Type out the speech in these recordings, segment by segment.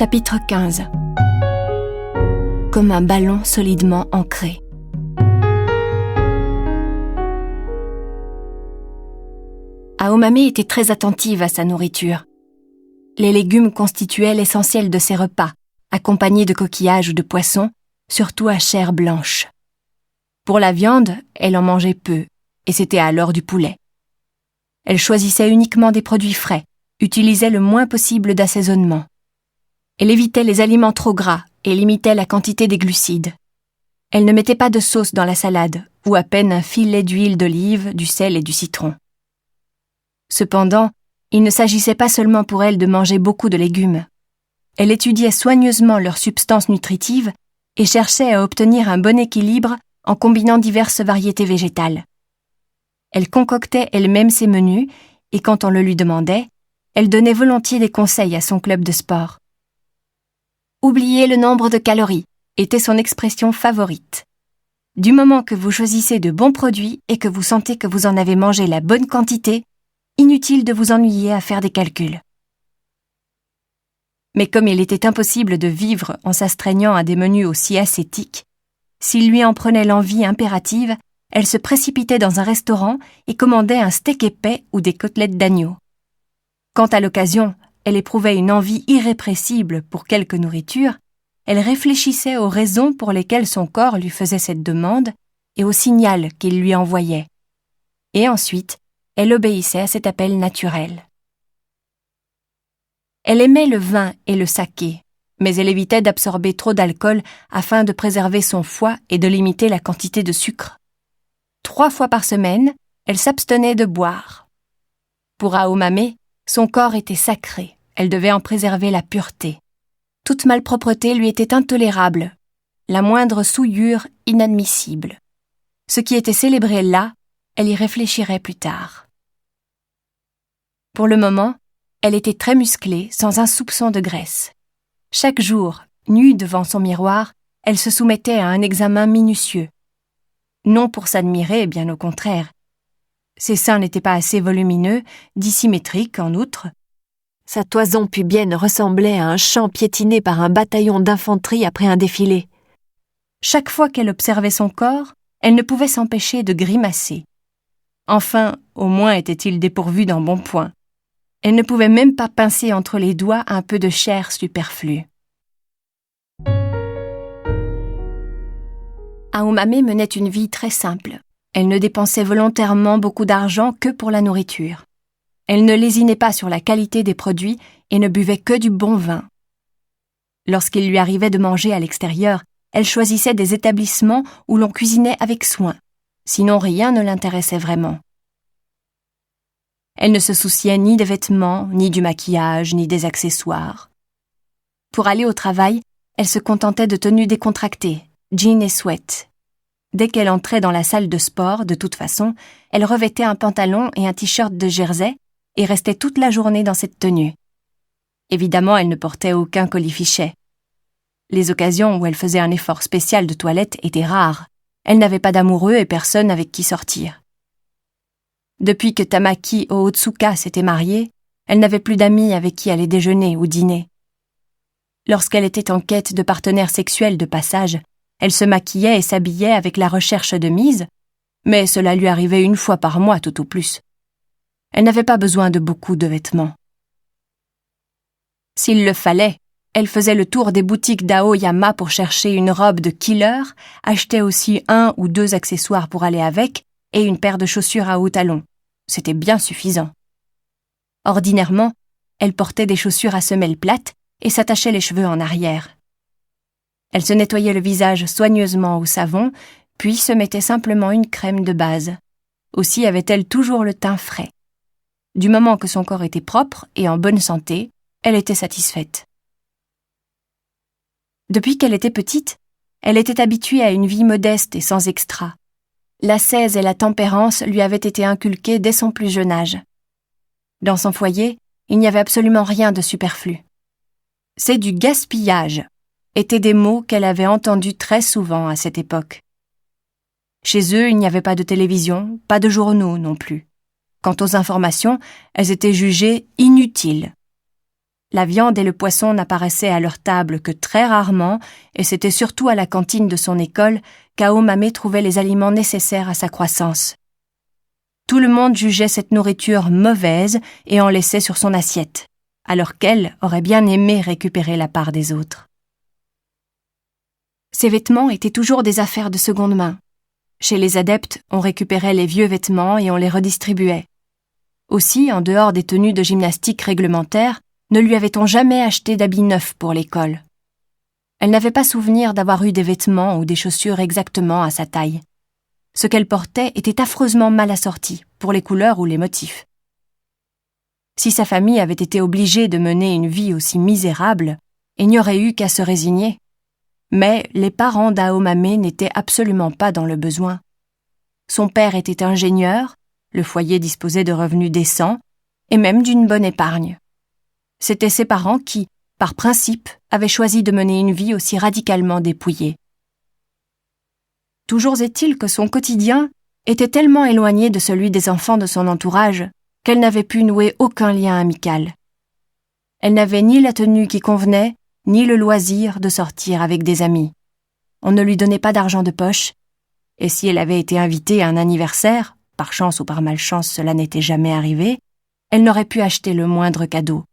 Chapitre 15. Comme un ballon solidement ancré. Aomame était très attentive à sa nourriture. Les légumes constituaient l'essentiel de ses repas, accompagnés de coquillages ou de poissons, surtout à chair blanche. Pour la viande, elle en mangeait peu, et c'était alors du poulet. Elle choisissait uniquement des produits frais, utilisait le moins possible d'assaisonnement. Elle évitait les aliments trop gras et limitait la quantité des glucides. Elle ne mettait pas de sauce dans la salade, ou à peine un filet d'huile d'olive, du sel et du citron. Cependant, il ne s'agissait pas seulement pour elle de manger beaucoup de légumes. Elle étudiait soigneusement leurs substances nutritives et cherchait à obtenir un bon équilibre en combinant diverses variétés végétales. Elle concoctait elle-même ses menus et quand on le lui demandait, elle donnait volontiers des conseils à son club de sport. Oubliez le nombre de calories était son expression favorite. Du moment que vous choisissez de bons produits et que vous sentez que vous en avez mangé la bonne quantité, inutile de vous ennuyer à faire des calculs. Mais comme il était impossible de vivre en s'astreignant à des menus aussi ascétiques, s'il lui en prenait l'envie impérative, elle se précipitait dans un restaurant et commandait un steak épais ou des côtelettes d'agneau. Quand à l'occasion, elle éprouvait une envie irrépressible pour quelque nourriture, elle réfléchissait aux raisons pour lesquelles son corps lui faisait cette demande et au signal qu'il lui envoyait. Et ensuite, elle obéissait à cet appel naturel. Elle aimait le vin et le saké, mais elle évitait d'absorber trop d'alcool afin de préserver son foie et de limiter la quantité de sucre. 3 fois par semaine, elle s'abstenait de boire. Pour Aomame, son corps était sacré, elle devait en préserver la pureté. Toute malpropreté lui était intolérable, la moindre souillure inadmissible. Ce qui était célébré là, elle y réfléchirait plus tard. Pour le moment, elle était très musclée, sans un soupçon de graisse. Chaque jour, nue devant son miroir, elle se soumettait à un examen minutieux. Non pour s'admirer, bien au contraire. Ses seins n'étaient pas assez volumineux, dissymétriques en outre. Sa toison pubienne ressemblait à un champ piétiné par un bataillon d'infanterie après un défilé. Chaque fois qu'elle observait son corps, elle ne pouvait s'empêcher de grimacer. Enfin, au moins était-il dépourvu d'embonpoint. Elle ne pouvait même pas pincer entre les doigts un peu de chair superflue. Aomame menait une vie très simple. Elle ne dépensait volontairement beaucoup d'argent que pour la nourriture. Elle ne lésinait pas sur la qualité des produits et ne buvait que du bon vin. Lorsqu'il lui arrivait de manger à l'extérieur, elle choisissait des établissements où l'on cuisinait avec soin. Sinon rien ne l'intéressait vraiment. Elle ne se souciait ni des vêtements, ni du maquillage, ni des accessoires. Pour aller au travail, elle se contentait de tenues décontractées, jeans et sweats. Dès qu'elle entrait dans la salle de sport, de toute façon, elle revêtait un pantalon et un t-shirt de jersey et restait toute la journée dans cette tenue. Évidemment, elle ne portait aucun colifichet. Les occasions où elle faisait un effort spécial de toilette étaient rares. Elle n'avait pas d'amoureux et personne avec qui sortir. Depuis que Tamaki Ohotsuka s'était mariée, elle n'avait plus d'amis avec qui aller déjeuner ou dîner. Lorsqu'elle était en quête de partenaires sexuels de passage, elle se maquillait et s'habillait avec la recherche de mise, mais cela lui arrivait 1 fois par mois tout au plus. Elle n'avait pas besoin de beaucoup de vêtements. S'il le fallait, elle faisait le tour des boutiques d'Aoyama pour chercher une robe de killer, achetait aussi 1 ou 2 accessoires pour aller avec et une paire de chaussures à hauts talons. C'était bien suffisant. Ordinairement, elle portait des chaussures à semelles plates et s'attachait les cheveux en arrière. Elle se nettoyait le visage soigneusement au savon, puis se mettait simplement une crème de base. Aussi avait-elle toujours le teint frais. Du moment que son corps était propre et en bonne santé, elle était satisfaite. Depuis qu'elle était petite, elle était habituée à une vie modeste et sans extra. L'ascèse et la tempérance lui avaient été inculquées dès son plus jeune âge. Dans son foyer, il n'y avait absolument rien de superflu. « C'est du gaspillage » étaient des mots qu'elle avait entendus très souvent à cette époque. Chez eux, il n'y avait pas de télévision, pas de journaux non plus. Quant aux informations, elles étaient jugées inutiles. La viande et le poisson n'apparaissaient à leur table que très rarement, et c'était surtout à la cantine de son école qu'Aomame trouvait les aliments nécessaires à sa croissance. Tout le monde jugeait cette nourriture mauvaise et en laissait sur son assiette, alors qu'elle aurait bien aimé récupérer la part des autres. Ses vêtements étaient toujours des affaires de seconde main. Chez les adeptes, on récupérait les vieux vêtements et on les redistribuait. Aussi, en dehors des tenues de gymnastique réglementaires, ne lui avait-on jamais acheté d'habits neufs pour l'école. Elle n'avait pas souvenir d'avoir eu des vêtements ou des chaussures exactement à sa taille. Ce qu'elle portait était affreusement mal assorti, pour les couleurs ou les motifs. Si sa famille avait été obligée de mener une vie aussi misérable, il n'y aurait eu qu'à se résigner. Mais les parents d'Aomame n'étaient absolument pas dans le besoin. Son père était ingénieur, le foyer disposait de revenus décents, et même d'une bonne épargne. C'étaient ses parents qui, par principe, avaient choisi de mener une vie aussi radicalement dépouillée. Toujours est-il que son quotidien était tellement éloigné de celui des enfants de son entourage qu'elle n'avait pu nouer aucun lien amical. Elle n'avait ni la tenue qui convenait, ni le loisir de sortir avec des amis. On ne lui donnait pas d'argent de poche, et si elle avait été invitée à un anniversaire, par chance ou par malchance cela n'était jamais arrivé, elle n'aurait pu acheter le moindre cadeau.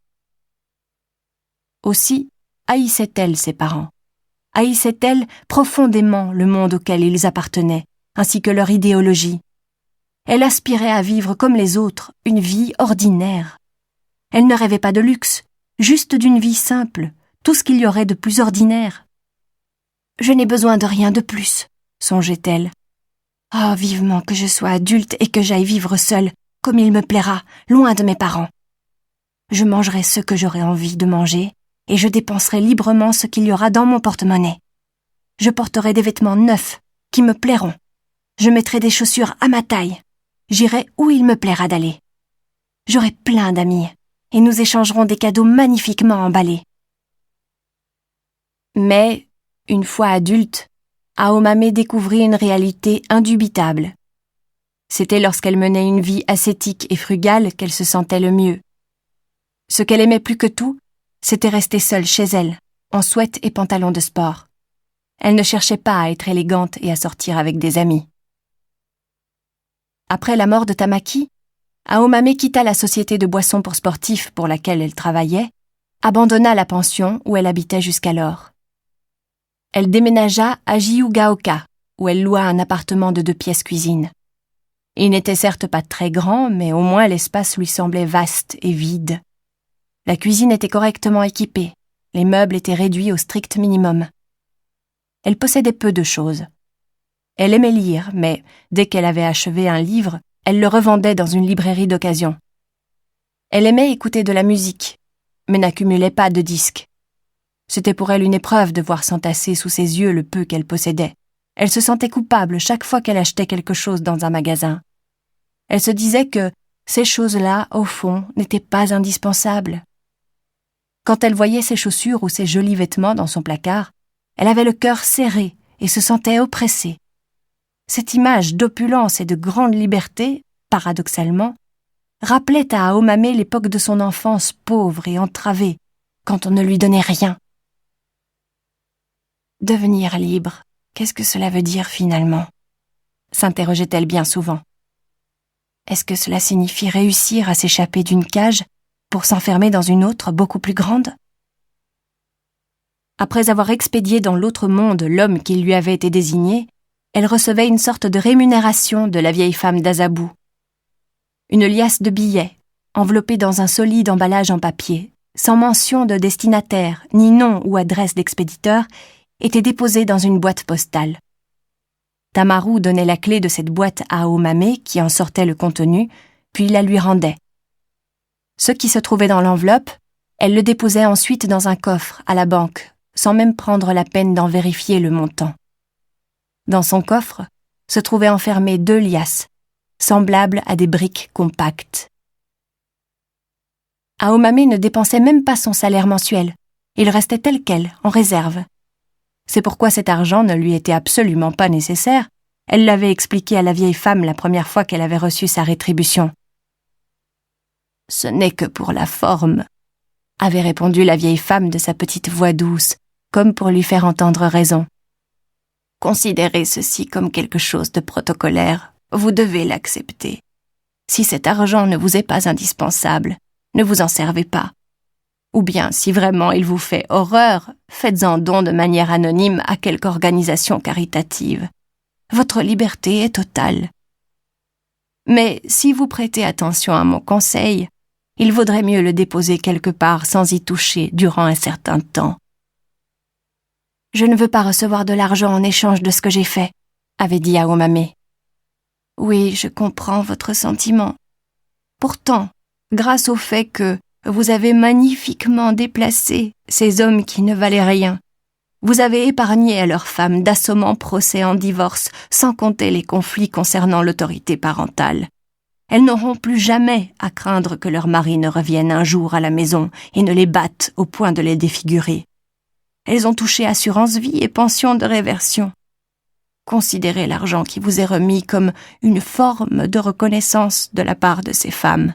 Aussi haïssait-elle ses parents. Haïssait-elle profondément le monde auquel ils appartenaient, ainsi que leur idéologie. Elle aspirait à vivre comme les autres, une vie ordinaire. Elle ne rêvait pas de luxe, juste d'une vie simple, tout ce qu'il y aurait de plus ordinaire. « Je n'ai besoin de rien de plus », songeait-elle. « Oh, vivement que je sois adulte et que j'aille vivre seule, comme il me plaira, loin de mes parents. Je mangerai ce que j'aurai envie de manger, et je dépenserai librement ce qu'il y aura dans mon porte-monnaie. Je porterai des vêtements neufs, qui me plairont. Je mettrai des chaussures à ma taille. J'irai où il me plaira d'aller. J'aurai plein d'amis, et nous échangerons des cadeaux magnifiquement emballés. » Mais, une fois adulte, Aomame découvrit une réalité indubitable. C'était lorsqu'elle menait une vie ascétique et frugale qu'elle se sentait le mieux. Ce qu'elle aimait plus que tout, c'était rester seule chez elle, en sweat et pantalon de sport. Elle ne cherchait pas à être élégante et à sortir avec des amis. Après la mort de Tamaki, Aomame quitta la société de boissons pour sportifs pour laquelle elle travaillait, abandonna la pension où elle habitait jusqu'alors. Elle déménagea à Jiyugaoka, où elle loua un appartement de 2 pièces cuisine. Il n'était certes pas très grand, mais au moins l'espace lui semblait vaste et vide. La cuisine était correctement équipée, les meubles étaient réduits au strict minimum. Elle possédait peu de choses. Elle aimait lire, mais dès qu'elle avait achevé un livre, elle le revendait dans une librairie d'occasion. Elle aimait écouter de la musique, mais n'accumulait pas de disques. C'était pour elle une épreuve de voir s'entasser sous ses yeux le peu qu'elle possédait. Elle se sentait coupable chaque fois qu'elle achetait quelque chose dans un magasin. Elle se disait que ces choses-là, au fond, n'étaient pas indispensables. Quand elle voyait ses chaussures ou ses jolis vêtements dans son placard, elle avait le cœur serré et se sentait oppressée. Cette image d'opulence et de grande liberté, paradoxalement, rappelait à Aomame l'époque de son enfance pauvre et entravée, quand on ne lui donnait rien. Devenir libre, qu'est-ce que cela veut dire finalement ? S'interrogeait-elle bien souvent. Est-ce que cela signifie réussir à s'échapper d'une cage pour s'enfermer dans une autre beaucoup plus grande ? Après avoir expédié dans l'autre monde l'homme qui lui avait été désigné, elle recevait une sorte de rémunération de la vieille femme d'Azabu. Une liasse de billets, enveloppée dans un solide emballage en papier, sans mention de destinataire, ni nom ou adresse d'expéditeur, était déposée dans une boîte postale. Tamaru donnait la clé de cette boîte à Aomame qui en sortait le contenu, puis la lui rendait. Ce qui se trouvait dans l'enveloppe, elle le déposait ensuite dans un coffre à la banque, sans même prendre la peine d'en vérifier le montant. Dans son coffre se trouvaient enfermées 2 liasses, semblables à des briques compactes. Aomame ne dépensait même pas son salaire mensuel, il restait tel quel, en réserve. C'est pourquoi cet argent ne lui était absolument pas nécessaire, elle l'avait expliqué à la vieille femme la première fois qu'elle avait reçu sa rétribution. « Ce n'est que pour la forme. avait répondu la vieille femme de sa petite voix douce, comme pour lui faire entendre raison. Considérez ceci comme quelque chose de protocolaire. Vous devez l'accepter. Si cet argent ne vous est pas indispensable, ne vous en servez pas. Ou bien, si vraiment il vous fait horreur, faites-en don de manière anonyme à quelque organisation caritative. Votre liberté est totale. Mais si vous prêtez attention à mon conseil, il vaudrait mieux le déposer quelque part sans y toucher durant un certain temps. « Je ne veux pas recevoir de l'argent en échange de ce que j'ai fait », avait dit Aomame. « Oui, je comprends votre sentiment. Pourtant, grâce au fait que vous avez magnifiquement déplacé ces hommes qui ne valaient rien, vous avez épargné à leurs femmes d'assommants procès en divorce, sans compter les conflits concernant l'autorité parentale. Elles n'auront plus jamais à craindre que leur mari ne revienne un jour à la maison et ne les batte au point de les défigurer. Elles ont touché assurance vie et pension de réversion. Considérez l'argent qui vous est remis comme une forme de reconnaissance de la part de ces femmes.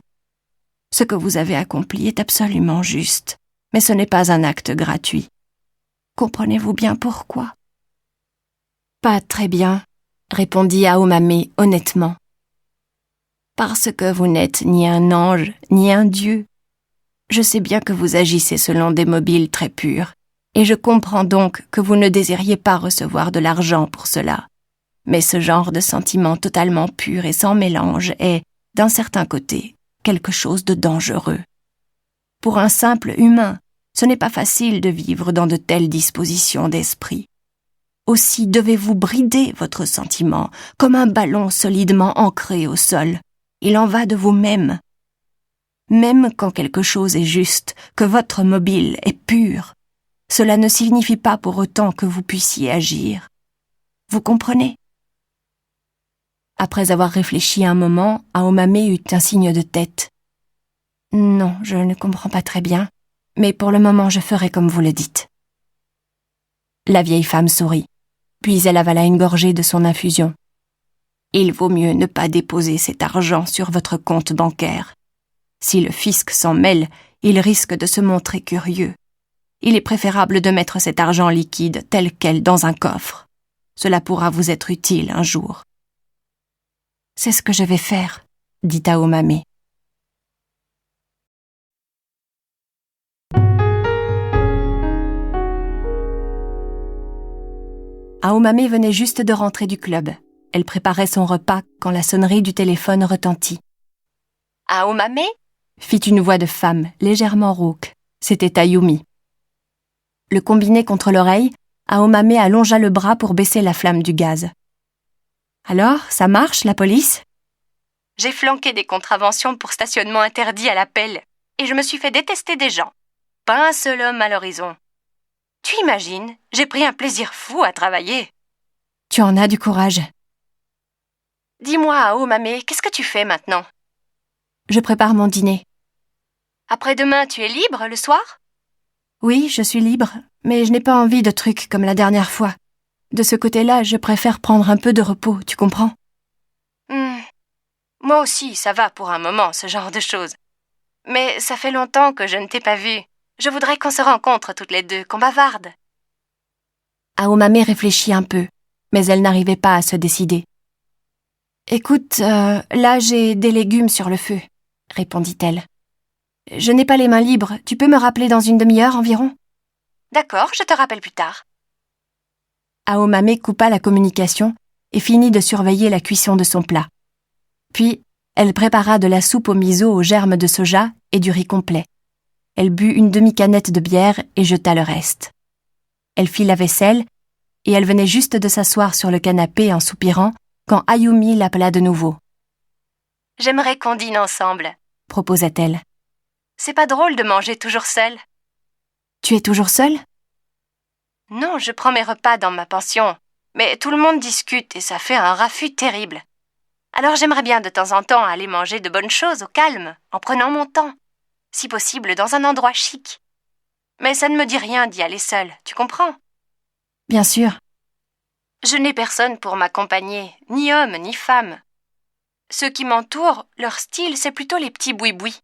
Ce que vous avez accompli est absolument juste, mais ce n'est pas un acte gratuit. Comprenez-vous bien pourquoi ? » « Pas très bien, » répondit Aomame honnêtement. « Parce que vous n'êtes ni un ange, ni un dieu. Je sais bien que vous agissez selon des mobiles très purs, et je comprends donc que vous ne désiriez pas recevoir de l'argent pour cela. Mais ce genre de sentiment totalement pur et sans mélange est, d'un certain côté, quelque chose de dangereux. Pour un simple humain, ce n'est pas facile de vivre dans de telles dispositions d'esprit. Aussi devez-vous brider votre sentiment, comme un ballon solidement ancré au sol. Il en va de vous-même. Même quand quelque chose est juste, que votre mobile est pur, cela ne signifie pas pour autant que vous puissiez agir. Vous comprenez ? » Après avoir réfléchi un moment, Aomame eut un signe de tête. « Non, je ne comprends pas très bien, mais pour le moment je ferai comme vous le dites. » La vieille femme sourit, puis elle avala une gorgée de son infusion. « Il vaut mieux ne pas déposer cet argent sur votre compte bancaire. Si le fisc s'en mêle, il risque de se montrer curieux. Il est préférable de mettre cet argent liquide tel quel dans un coffre. Cela pourra vous être utile un jour. »« C'est ce que je vais faire, » dit Aomame. Aomame venait juste de rentrer du club. Elle préparait son repas quand la sonnerie du téléphone retentit. « Aomame » fit une voix de femme, légèrement rauque. C'était Ayumi. Le combiné contre l'oreille, Aomame allongea le bras pour baisser la flamme du gaz. « Alors, ça marche, la police ?»« J'ai flanqué des contraventions pour stationnement interdit à l'appel, et je me suis fait détester des gens. Pas un seul homme à l'horizon. Tu imagines, j'ai pris un plaisir fou à travailler. »« Tu en as du courage. »« Dis-moi, Aomame, qu'est-ce que tu fais maintenant ?»« Je prépare mon dîner. »« Après-demain, tu es libre le soir ?»« Oui, je suis libre, mais je n'ai pas envie de trucs comme la dernière fois. De ce côté-là, je préfère prendre un peu de repos, tu comprends ? » Moi aussi, ça va pour un moment, ce genre de choses. Mais ça fait longtemps que je ne t'ai pas vue. Je voudrais qu'on se rencontre toutes les deux, qu'on bavarde. Aomame réfléchit un peu, mais elle n'arrivait pas à se décider. « Écoute, là j'ai des légumes sur le feu, » répondit-elle. « Je n'ai pas les mains libres, tu peux me rappeler dans une demi-heure environ ? » D'accord, je te rappelle plus tard. Aomame coupa la communication et finit de surveiller la cuisson de son plat. Puis, elle prépara de la soupe au miso aux germes de soja et du riz complet. Elle but une demi-canette de bière et jeta le reste. Elle fit la vaisselle et elle venait juste de s'asseoir sur le canapé en soupirant quand Ayumi l'appela de nouveau. « J'aimerais qu'on dîne ensemble, » proposa-t-elle. « C'est pas drôle de manger toujours seule. »« Tu es toujours seule ?»« Non, je prends mes repas dans ma pension, mais tout le monde discute et ça fait un raffut terrible. Alors j'aimerais bien de temps en temps aller manger de bonnes choses au calme, en prenant mon temps, si possible dans un endroit chic. Mais ça ne me dit rien d'y aller seule, tu comprends ? » « Bien sûr. »« Je n'ai personne pour m'accompagner, ni homme ni femme. Ceux qui m'entourent, leur style, c'est plutôt les petits boui-boui.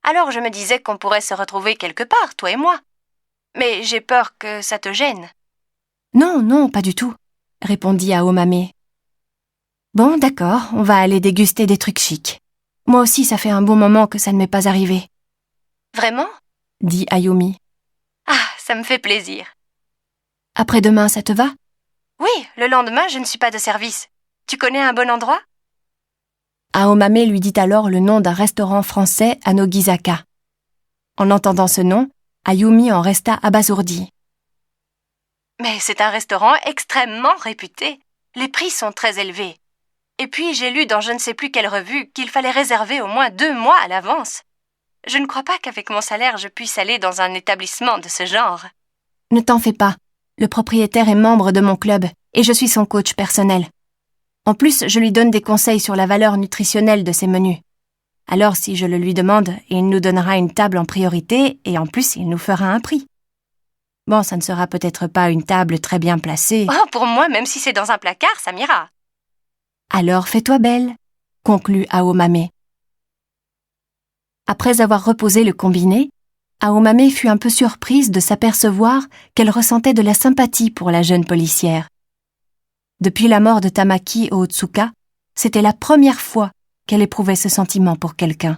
Alors je me disais qu'on pourrait se retrouver quelque part, toi et moi. Mais j'ai peur que ça te gêne. Non, non, pas du tout, répondit Aomame. Bon, d'accord, on va aller déguster des trucs chics. Moi aussi, ça fait un bon moment que ça ne m'est pas arrivé. Vraiment? Dit Ayumi. Ah, ça me fait plaisir. Après-demain, ça te va? Oui, le lendemain, je ne suis pas de service. Tu connais un bon endroit? Aomame lui dit alors le nom d'un restaurant français à Nogizaka. En entendant ce nom, Ayumi en resta abasourdie. Mais c'est un restaurant extrêmement réputé. Les prix sont très élevés. Et puis j'ai lu dans je ne sais plus quelle revue qu'il fallait réserver au moins 2 mois à l'avance. Je ne crois pas qu'avec mon salaire je puisse aller dans un établissement de ce genre. Ne t'en fais pas. Le propriétaire est membre de mon club et je suis son coach personnel. En plus, je lui donne des conseils sur la valeur nutritionnelle de ses menus. Alors si je le lui demande, il nous donnera une table en priorité et en plus il nous fera un prix. Bon, ça ne sera peut-être pas une table très bien placée. Oh, pour moi, même si c'est dans un placard, ça m'ira. Alors fais-toi belle, conclut Aomame. Après avoir reposé le combiné, Aomame fut un peu surprise de s'apercevoir qu'elle ressentait de la sympathie pour la jeune policière. Depuis la mort de Tamaki Ootsuka, c'était la première fois qu'elle éprouvait ce sentiment pour quelqu'un.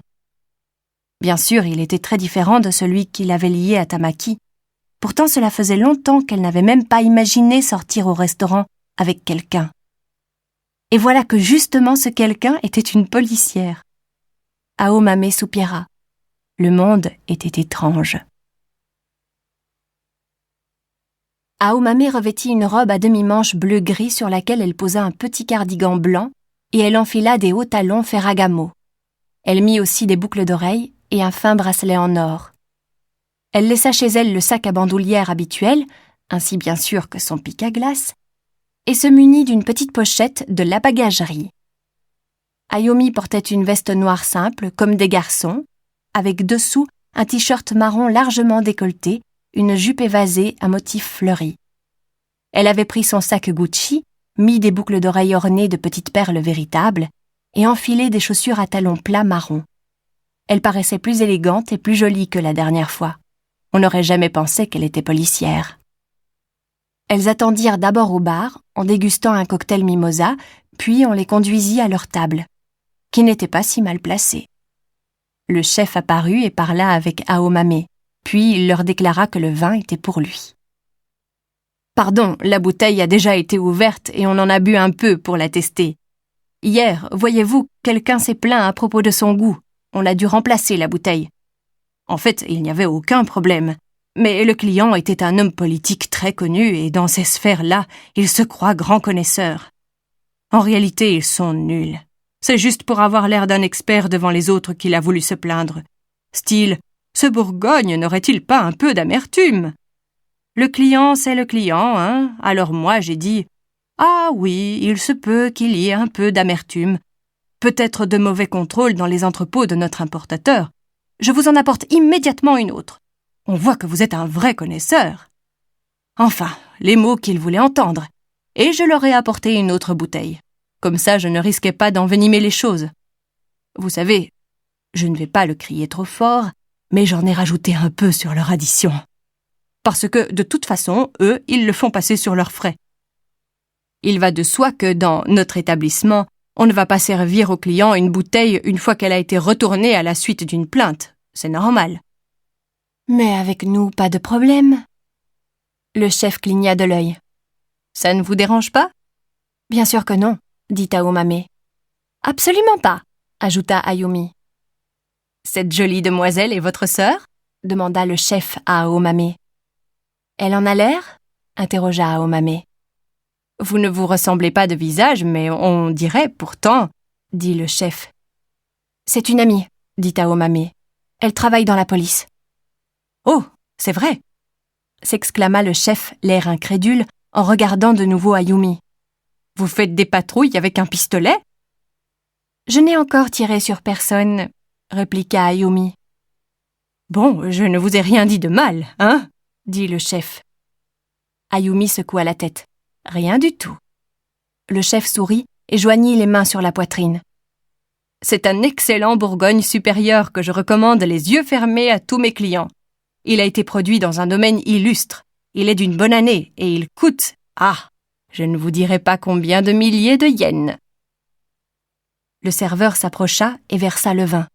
Bien sûr, il était très différent de celui qui l'avait lié à Tamaki. Pourtant, cela faisait longtemps qu'elle n'avait même pas imaginé sortir au restaurant avec quelqu'un. Et voilà que justement ce quelqu'un était une policière. Aomame soupira. Le monde était étrange. Aomame revêtit une robe à demi-manches bleu-gris sur laquelle elle posa un petit cardigan blanc et elle enfila des hauts talons Ferragamo. Elle mit aussi des boucles d'oreilles et un fin bracelet en or. Elle laissa chez elle le sac à bandoulière habituel, ainsi bien sûr que son pic à glace, et se munit d'une petite pochette de la bagagerie. Ayumi portait une veste noire simple, comme des garçons, avec dessous un t-shirt marron largement décolleté, une jupe évasée à motifs fleuris. Elle avait pris son sac Gucci, mis des boucles d'oreilles ornées de petites perles véritables, et enfilé des chaussures à talons plats marrons. Elle paraissait plus élégante et plus jolie que la dernière fois. On n'aurait jamais pensé qu'elle était policière. Elles attendirent d'abord au bar, en dégustant un cocktail mimosa, puis on les conduisit à leur table, qui n'était pas si mal placée. Le chef apparut et parla avec Aomame, puis il leur déclara que le vin était pour lui. « Pardon, la bouteille a déjà été ouverte et on en a bu un peu pour la tester. Hier, voyez-vous, quelqu'un s'est plaint à propos de son goût. On a dû remplacer la bouteille. En fait, il n'y avait aucun problème. Mais le client était un homme politique très connu et dans ces sphères-là, il se croit grand connaisseur. En réalité, ils sont nuls. C'est juste pour avoir l'air d'un expert devant les autres qu'il a voulu se plaindre. Style, ce Bourgogne n'aurait-il pas un peu d'amertume? Le client, c'est le client, hein? Alors moi, j'ai dit, ah oui, il se peut qu'il y ait un peu d'amertume. Peut-être de mauvais contrôle dans les entrepôts de notre importateur. Je vous en apporte immédiatement une autre. On voit que vous êtes un vrai connaisseur. Enfin, les mots qu'ils voulaient entendre. Et je leur ai apporté une autre bouteille. Comme ça, je ne risquais pas d'envenimer les choses. Vous savez, je ne vais pas le crier trop fort, mais j'en ai rajouté un peu sur leur addition. Parce que, de toute façon, eux, ils le font passer sur leurs frais. Il va de soi que, dans notre établissement, on ne va pas servir au client une bouteille une fois qu'elle a été retournée à la suite d'une plainte. C'est normal. Mais avec nous, pas de problème. Le chef cligna de l'œil. Ça ne vous dérange pas? Bien sûr que non, dit Aomame. Absolument pas, ajouta Ayumi. Cette jolie demoiselle est votre sœur? Demanda le chef à Aomame. Elle en a l'air? Interrogea Aomame. Vous ne vous ressemblez pas de visage, mais on dirait pourtant, dit le chef. C'est une amie, dit Aomame. Elle travaille dans la police. Oh, c'est vrai, s'exclama le chef, l'air incrédule, en regardant de nouveau Ayumi. Vous faites des patrouilles avec un pistolet? Je n'ai encore tiré sur personne, répliqua Ayumi. Bon, je ne vous ai rien dit de mal, hein? Dit le chef. Ayumi secoua la tête. Rien du tout. Le chef sourit et joignit les mains sur la poitrine. C'est un excellent Bourgogne supérieur que je recommande les yeux fermés à tous mes clients. Il a été produit dans un domaine illustre. Il est d'une bonne année et il coûte, je ne vous dirai pas combien de milliers de yens. » Le serveur s'approcha et versa le vin.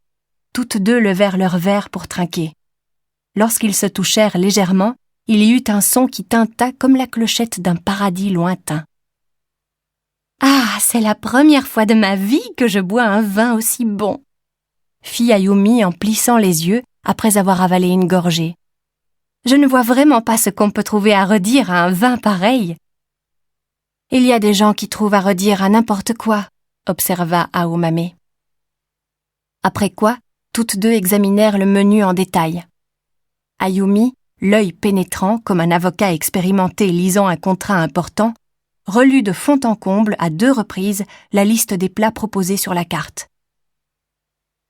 Toutes deux levèrent leurs verres pour trinquer. Lorsqu'ils se touchèrent légèrement, il y eut un son qui tinta comme la clochette d'un paradis lointain. « Ah, c'est la première fois de ma vie que je bois un vin aussi bon !» fit Ayumi en plissant les yeux après avoir avalé une gorgée. « Je ne vois vraiment pas ce qu'on peut trouver à redire à un vin pareil. »« Il y a des gens qui trouvent à redire à n'importe quoi, » observa Aomame. Après quoi, toutes deux examinèrent le menu en détail. Ayumi, l'œil pénétrant comme un avocat expérimenté lisant un contrat important, relut de fond en comble à 2 reprises la liste des plats proposés sur la carte.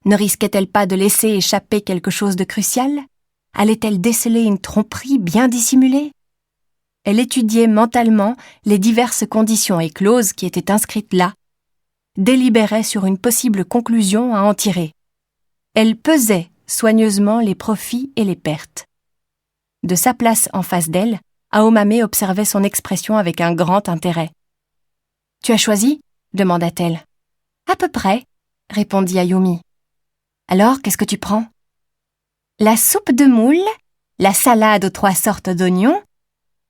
Ne risquait-elle pas de laisser échapper quelque chose de crucial ? Allait-elle déceler une tromperie bien dissimulée ? Elle étudiait mentalement les diverses conditions et clauses qui étaient inscrites là, délibérait sur une possible conclusion à en tirer. Elle pesait soigneusement les profits et les pertes. De sa place en face d'elle, Aomame observait son expression avec un grand intérêt. « Tu as choisi ?» demanda-t-elle. « À peu près », répondit Ayumi. « Alors, qu'est-ce que tu prends ?»« La soupe de moule, la salade aux 3 sortes d'oignons,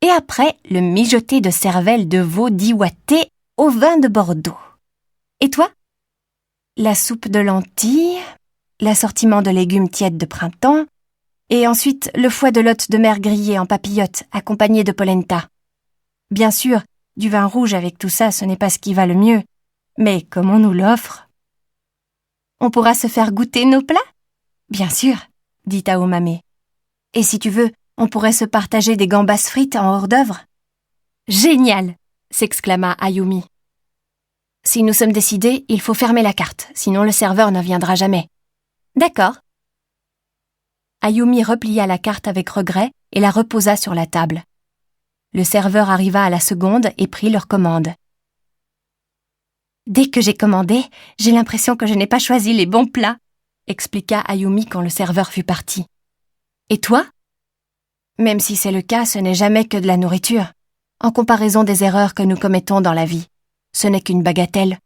et après le mijoté de cervelle de veau d'Iwaté au vin de Bordeaux. Et toi ? La soupe de lentilles, l'assortiment de légumes tièdes de printemps, et ensuite le foie de lotte de mer grillé en papillote accompagné de polenta. Bien sûr, du vin rouge avec tout ça, ce n'est pas ce qui va le mieux, mais comme on nous l'offre... »« On pourra se faire goûter nos plats ? » ?»« Bien sûr, » dit Aomame. « Et si tu veux, on pourrait se partager des gambas frites en hors-d'œuvre. »« Génial !» s'exclama Ayumi. « Si nous sommes décidés, il faut fermer la carte, sinon le serveur ne viendra jamais. »« D'accord. » Ayumi replia la carte avec regret et la reposa sur la table. Le serveur arriva à la seconde et prit leur commande. « Dès que j'ai commandé, j'ai l'impression que je n'ai pas choisi les bons plats, » expliqua Ayumi quand le serveur fut parti. « Et toi ? » ?»« Même si c'est le cas, ce n'est jamais que de la nourriture. En comparaison des erreurs que nous commettons dans la vie, ce n'est qu'une bagatelle. »«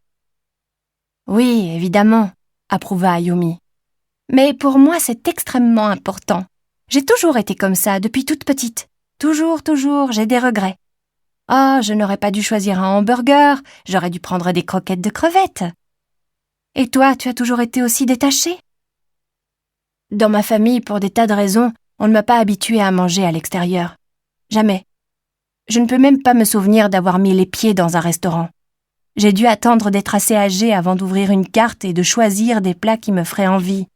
Oui, évidemment, » approuva Ayumi. « Mais pour moi, c'est extrêmement important. J'ai toujours été comme ça, depuis toute petite. Toujours, j'ai des regrets. Ah, je n'aurais pas dû choisir un hamburger, j'aurais dû prendre des croquettes de crevettes. Et toi, tu as toujours été aussi détaché ? Dans ma famille, pour des tas de raisons, on ne m'a pas habituée à manger à l'extérieur. Jamais. Je ne peux même pas me souvenir d'avoir mis les pieds dans un restaurant. J'ai dû attendre d'être assez âgée avant d'ouvrir une carte et de choisir des plats qui me feraient envie.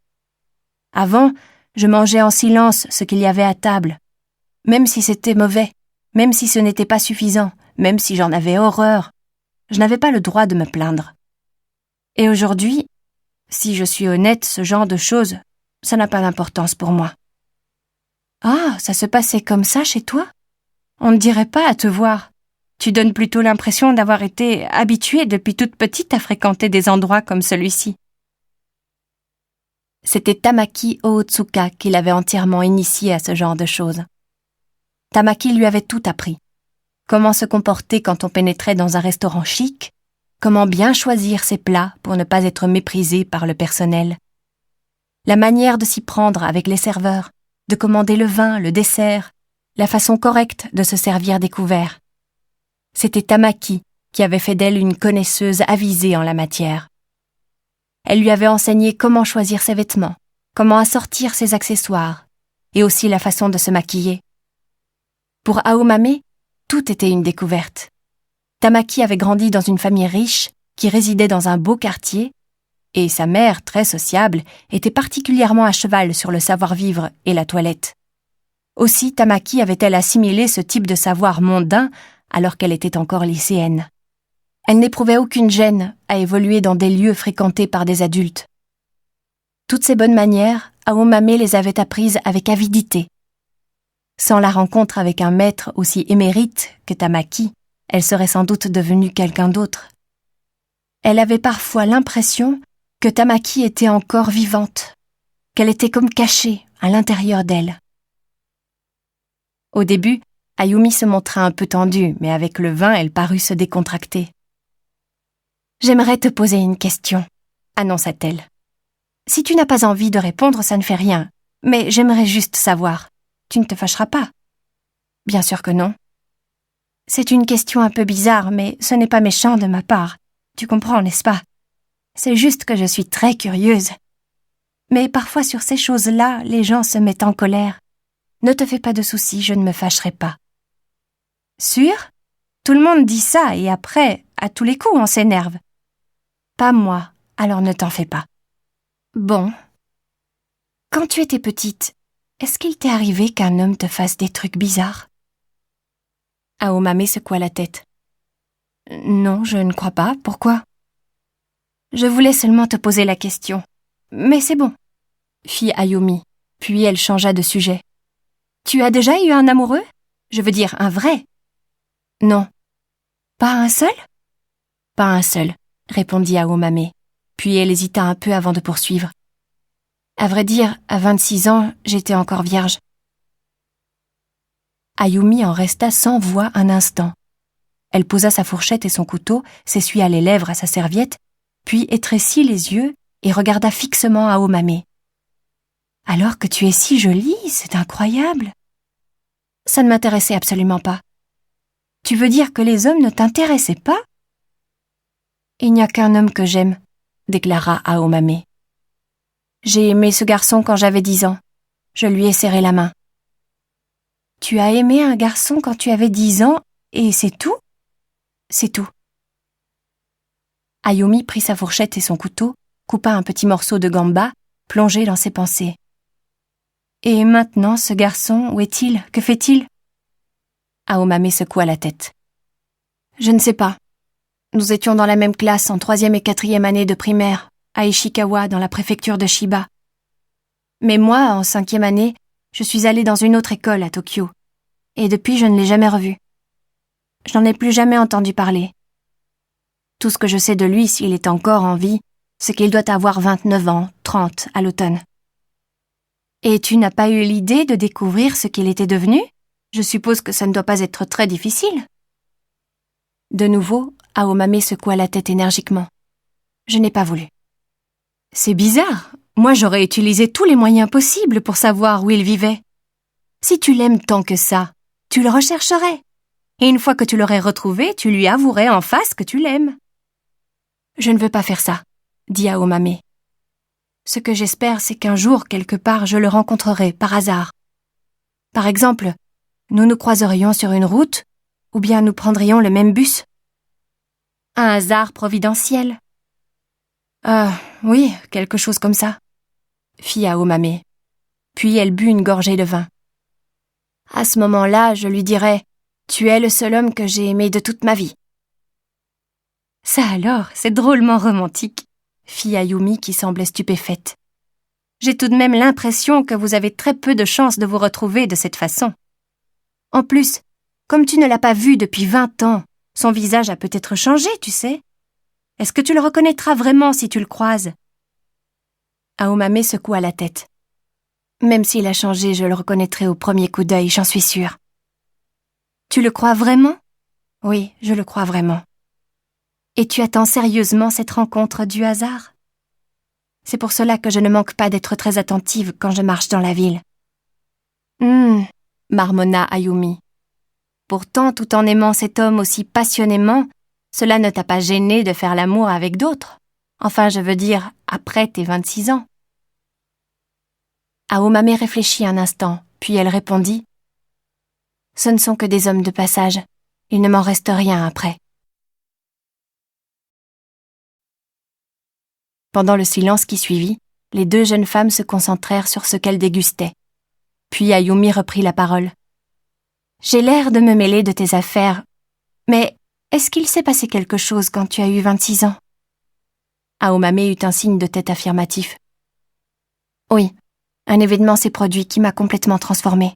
Avant, je mangeais en silence ce qu'il y avait à table, même si c'était mauvais, même si ce n'était pas suffisant, même si j'en avais horreur. Je n'avais pas le droit de me plaindre. Et aujourd'hui, si je suis honnête, ce genre de choses, ça n'a pas d'importance pour moi. Ah, ça se passait comme ça chez toi ? On ne dirait pas à te voir. Tu donnes plutôt l'impression d'avoir été habituée depuis toute petite à fréquenter des endroits comme celui-ci. C'était Tamaki Ohotsuka qui l'avait entièrement initiée à ce genre de choses. Tamaki lui avait tout appris. Comment se comporter quand on pénétrait dans un restaurant chic, comment bien choisir ses plats pour ne pas être méprisé par le personnel, la manière de s'y prendre avec les serveurs, de commander le vin, le dessert, la façon correcte de se servir des couverts. C'était Tamaki qui avait fait d'elle une connaisseuse avisée en la matière. Elle lui avait enseigné comment choisir ses vêtements, comment assortir ses accessoires, et aussi la façon de se maquiller. Pour Aomame, tout était une découverte. Tamaki avait grandi dans une famille riche qui résidait dans un beau quartier, et sa mère, très sociable, était particulièrement à cheval sur le savoir-vivre et la toilette. Aussi Tamaki avait-elle assimilé ce type de savoir mondain alors qu'elle était encore lycéenne. Elle n'éprouvait aucune gêne à évoluer dans des lieux fréquentés par des adultes. Toutes ces bonnes manières, Aomame les avait apprises avec avidité. Sans la rencontre avec un maître aussi émérite que Tamaki, elle serait sans doute devenue quelqu'un d'autre. Elle avait parfois l'impression que Tamaki était encore vivante, qu'elle était comme cachée à l'intérieur d'elle. Au début, Ayumi se montra un peu tendue, mais avec le vin, elle parut se décontracter. « J'aimerais te poser une question, » annonça-t-elle. « Si tu n'as pas envie de répondre, ça ne fait rien, mais j'aimerais juste savoir. Tu ne te fâcheras pas ?»« Bien sûr que non. » « C'est une question un peu bizarre, mais ce n'est pas méchant de ma part. Tu comprends, n'est-ce pas? C'est juste que je suis très curieuse. Mais parfois sur ces choses-là, les gens se mettent en colère. Ne te fais pas de soucis, je ne me fâcherai pas. » « Sûr? Tout le monde dit ça et après, à tous les coups, on s'énerve. »« Pas moi, alors ne t'en fais pas. » « Bon. Quand tu étais petite, est-ce qu'il t'est arrivé qu'un homme te fasse des trucs bizarres? » Aomame secoua la tête. « Non, je ne crois pas. Pourquoi? » « Je voulais seulement te poser la question. Mais c'est bon, » fit Ayumi, puis elle changea de sujet. « Tu as déjà eu un amoureux? Je veux dire, un vrai? » « Non. »« Pas un seul? » ?»« Pas un seul, » répondit Aomame, puis elle hésita un peu avant de poursuivre. « À vrai dire, à 26 ans, j'étais encore vierge. » Ayumi en resta sans voix un instant. Elle posa sa fourchette et son couteau, s'essuya les lèvres à sa serviette, puis étrécit les yeux et regarda fixement Aomame. « Alors que tu es si jolie, c'est incroyable. » « Ça ne m'intéressait absolument pas. » « Tu veux dire que les hommes ne t'intéressaient pas? »« Il n'y a qu'un homme que j'aime, » déclara Aomame. « J'ai aimé ce garçon quand j'avais 10 ans. Je lui ai serré la main. »« Tu as aimé un garçon quand tu avais 10 ans et c'est tout? » ?»« C'est tout. » Ayumi prit sa fourchette et son couteau, coupa un petit morceau de gamba, plongé dans ses pensées. « Et maintenant, ce garçon, où est-il? Que fait-il? » Aomame secoua la tête. « Je ne sais pas. Nous étions dans la même classe en 3e et 4e année de primaire, à Ishikawa, dans la préfecture de Chiba. Mais moi, en 5e année, je suis allée dans une autre école à Tokyo, et depuis je ne l'ai jamais revu. Je n'en ai plus jamais entendu parler. Tout ce que je sais de lui, s'il est encore en vie, c'est qu'il doit avoir 29 ans, 30 à l'automne. Et tu n'as pas eu l'idée de découvrir ce qu'il était devenu? Je suppose que ça ne doit pas être très difficile. » De nouveau, Aomame secoua la tête énergiquement. « Je n'ai pas voulu. »« C'est bizarre. Moi, j'aurais utilisé tous les moyens possibles pour savoir où il vivait. Si tu l'aimes tant que ça, tu le rechercherais. Et une fois que tu l'aurais retrouvé, tu lui avouerais en face que tu l'aimes. »« Je ne veux pas faire ça, » dit Aomame. « Ce que j'espère, c'est qu'un jour, quelque part, je le rencontrerai par hasard. Par exemple, nous nous croiserions sur une route, ou bien nous prendrions le même bus. Un hasard providentiel. »« Oui, quelque chose comme ça, » fit Aomame. Puis elle but une gorgée de vin. « À ce moment-là, je lui dirais « Tu es le seul homme que j'ai aimé de toute ma vie. » »« Ça alors, c'est drôlement romantique, » fit Ayumi qui semblait stupéfaite. « J'ai tout de même l'impression que vous avez très peu de chances de vous retrouver de cette façon. En plus, comme tu ne l'as pas vu depuis 20 ans, son visage a peut-être changé, tu sais. Est-ce que tu le reconnaîtras vraiment si tu le croises? » Aomame secoua la tête. « Même s'il a changé, je le reconnaîtrai au premier coup d'œil, j'en suis sûre. »« Tu le crois vraiment? » ?»« Oui, je le crois vraiment. »« Et tu attends sérieusement cette rencontre du hasard? » ?»« C'est pour cela que je ne manque pas d'être très attentive quand je marche dans la ville. »« marmonna Ayumi. « Pourtant, tout en aimant cet homme aussi passionnément, cela ne t'a pas gêné de faire l'amour avec d'autres. Enfin, je veux dire, après tes 26 ans. » Aomame réfléchit un instant, puis elle répondit « Ce ne sont que des hommes de passage. Il ne m'en reste rien après. » Pendant le silence qui suivit, les deux jeunes femmes se concentrèrent sur ce qu'elles dégustaient. Puis Ayumi reprit la parole. « J'ai l'air de me mêler de tes affaires, mais est-ce qu'il s'est passé quelque chose quand tu as eu 26 ans? » Aomame eut un signe de tête affirmatif. « Oui, un événement s'est produit qui m'a complètement transformée.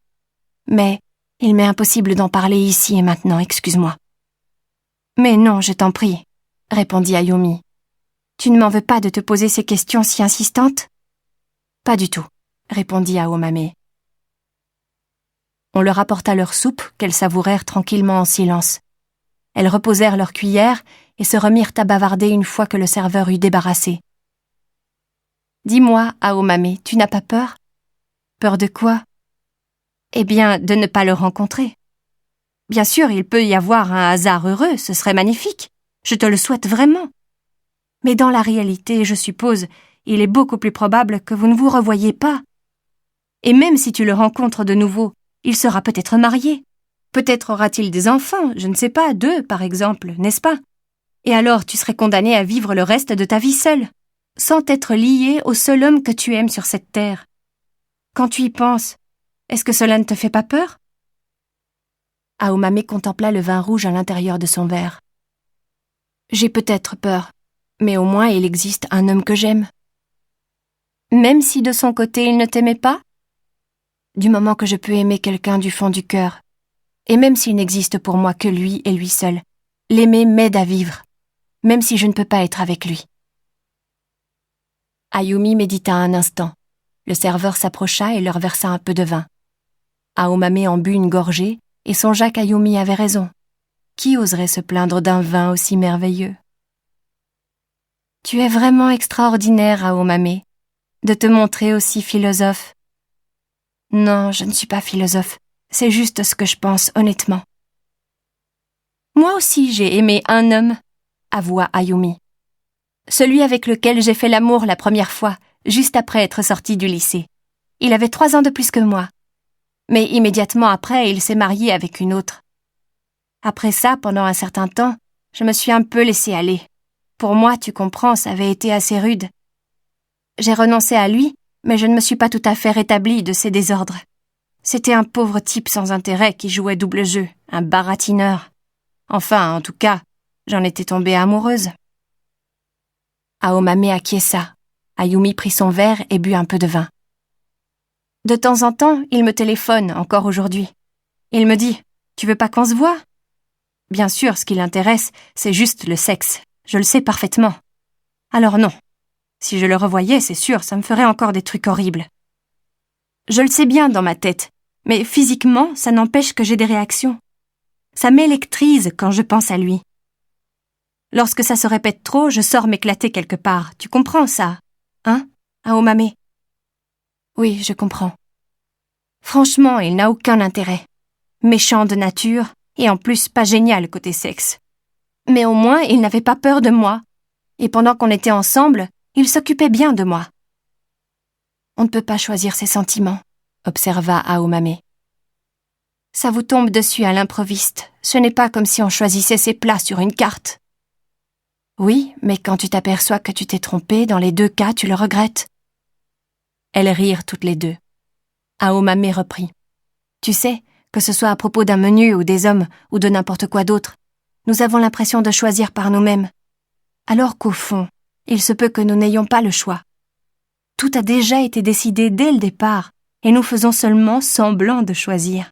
Mais il m'est impossible d'en parler ici et maintenant, excuse-moi. »« Mais non, je t'en prie, » répondit Ayumi. Tu ne m'en veux pas de te poser ces questions si insistantes ? Pas du tout, répondit Aomame. On leur apporta leur soupe qu'elles savourèrent tranquillement en silence. Elles reposèrent leurs cuillères et se remirent à bavarder une fois que le serveur eut débarrassé. Dis-moi, Aomame, tu n'as pas peur ? Peur de quoi ? Eh bien, de ne pas le rencontrer. Bien sûr, il peut y avoir un hasard heureux, ce serait magnifique. Je te le souhaite vraiment. Mais dans la réalité, je suppose, il est beaucoup plus probable que vous ne vous revoyiez pas. Et même si tu le rencontres de nouveau, il sera peut-être marié. Peut-être aura-t-il des enfants, je ne sais pas, 2 par exemple, n'est-ce pas ? Et alors tu serais condamné à vivre le reste de ta vie seul, sans t'être lié au seul homme que tu aimes sur cette terre. Quand tu y penses, est-ce que cela ne te fait pas peur ? Aomame contempla le vin rouge à l'intérieur de son verre. J'ai peut-être peur, mais au moins il existe un homme que j'aime. Même si de son côté il ne t'aimait pas ? Du moment que je peux aimer quelqu'un du fond du cœur, et même s'il n'existe pour moi que lui et lui seul, l'aimer m'aide à vivre, même si je ne peux pas être avec lui. Ayumi médita un instant. Le serveur s'approcha et leur versa un peu de vin. Aomame en but une gorgée et songea qu'Ayumi avait raison. Qui oserait se plaindre d'un vin aussi merveilleux ? Tu es vraiment extraordinaire, Aomame, de te montrer aussi philosophe. Non, je ne suis pas philosophe, c'est juste ce que je pense honnêtement. Moi aussi j'ai aimé un homme, avoua Ayumi. Celui avec lequel j'ai fait l'amour la première fois, juste après être sortie du lycée. Il avait 3 ans de plus que moi. Mais immédiatement après, il s'est marié avec une autre. Après ça, pendant un certain temps, je me suis un peu laissée aller. Pour moi, tu comprends, ça avait été assez rude. J'ai renoncé à lui, mais je ne me suis pas tout à fait rétablie de ses désordres. C'était un pauvre type sans intérêt qui jouait double jeu, un baratineur. Enfin, en tout cas, j'en étais tombée amoureuse. Aomame acquiesça. Ayumi prit son verre et but un peu de vin. De temps en temps, il me téléphone, encore aujourd'hui. Il me dit « Tu veux pas qu'on se voie ?» Bien sûr, ce qui l'intéresse, c'est juste le sexe. Je le sais parfaitement. Alors non. Si je le revoyais, c'est sûr, ça me ferait encore des trucs horribles. Je le sais bien dans ma tête, mais physiquement, ça n'empêche que j'ai des réactions. Ça m'électrise quand je pense à lui. Lorsque ça se répète trop, je sors m'éclater quelque part. Tu comprends ça ? Hein, Aomame ? Oui, je comprends. Franchement, il n'a aucun intérêt. Méchant de nature, et en plus pas génial côté sexe. Mais au moins, il n'avait pas peur de moi. Et pendant qu'on était ensemble, il s'occupait bien de moi. On ne peut pas choisir ses sentiments, observa Aomame. Ça vous tombe dessus à l'improviste. Ce n'est pas comme si on choisissait ses plats sur une carte. Oui, mais quand tu t'aperçois que tu t'es trompée, dans les 2 cas, tu le regrettes. Elles rirent toutes les 2. Aomame reprit. Tu sais, que ce soit à propos d'un menu ou des hommes ou de n'importe quoi d'autre, nous avons l'impression de choisir par nous-mêmes. Alors qu'au fond, il se peut que nous n'ayons pas le choix. Tout a déjà été décidé dès le départ et nous faisons seulement semblant de choisir.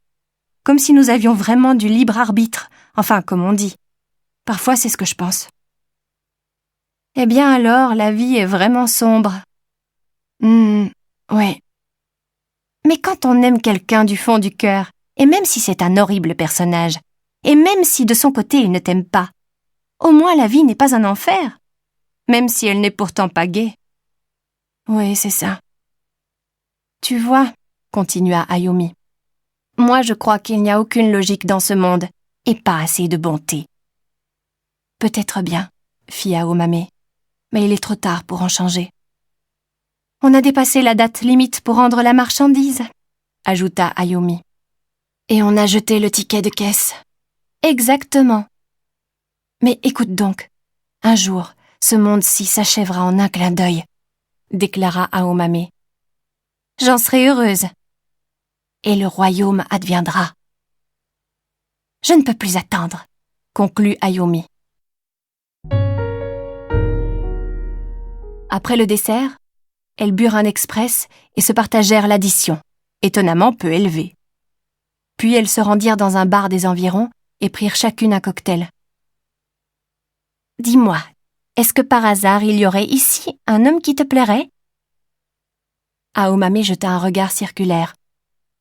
Comme si nous avions vraiment du libre arbitre, enfin comme on dit. Parfois c'est ce que je pense. Eh bien alors, la vie est vraiment sombre. Ouais. Mais quand on aime quelqu'un du fond du cœur, et même si c'est un horrible personnage, et même si de son côté il ne t'aime pas, au moins la vie n'est pas un enfer, même si elle n'est pourtant pas gaie. Oui, c'est ça. Tu vois, continua Ayumi, moi je crois qu'il n'y a aucune logique dans ce monde, et pas assez de bonté. Peut-être bien, fit Aomame, mais il est trop tard pour en changer. On a dépassé la date limite pour rendre la marchandise, ajouta Ayumi. Et on a jeté le ticket de caisse. Exactement. Mais écoute donc, un jour, ce monde-ci s'achèvera en un clin d'œil, déclara Aomame. J'en serai heureuse. Et le royaume adviendra. Je ne peux plus attendre, conclut Ayumi. Après le dessert, elles burent un express et se partagèrent l'addition, étonnamment peu élevée. Puis elles se rendirent dans un bar des environs et prirent chacune un cocktail. « Dis-moi, Est-ce que par hasard il y aurait ici un homme qui te plairait? Aomame jeta un regard circulaire.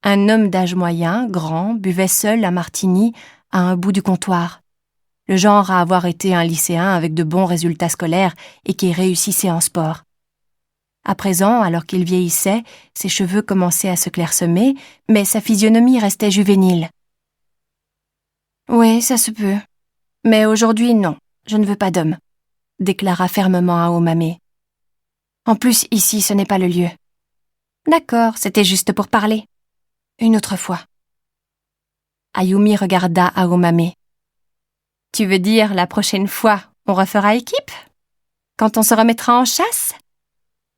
Un homme d'âge moyen, grand, buvait seul un martini à un bout du comptoir. Le genre à avoir été un lycéen avec de bons résultats scolaires et qui réussissait en sport. À présent, alors qu'il vieillissait, ses cheveux commençaient à se clairsemer, mais sa physionomie restait juvénile. « Oui, ça se peut. Mais aujourd'hui, non, je ne veux pas d'homme, » déclara fermement Aomame. « En plus, ici, ce n'est pas le lieu. »« D'accord, c'était juste pour parler. Une autre fois. » Ayumi regarda Aomame. « Tu veux dire la prochaine fois, on refera équipe? Quand on se remettra en chasse? »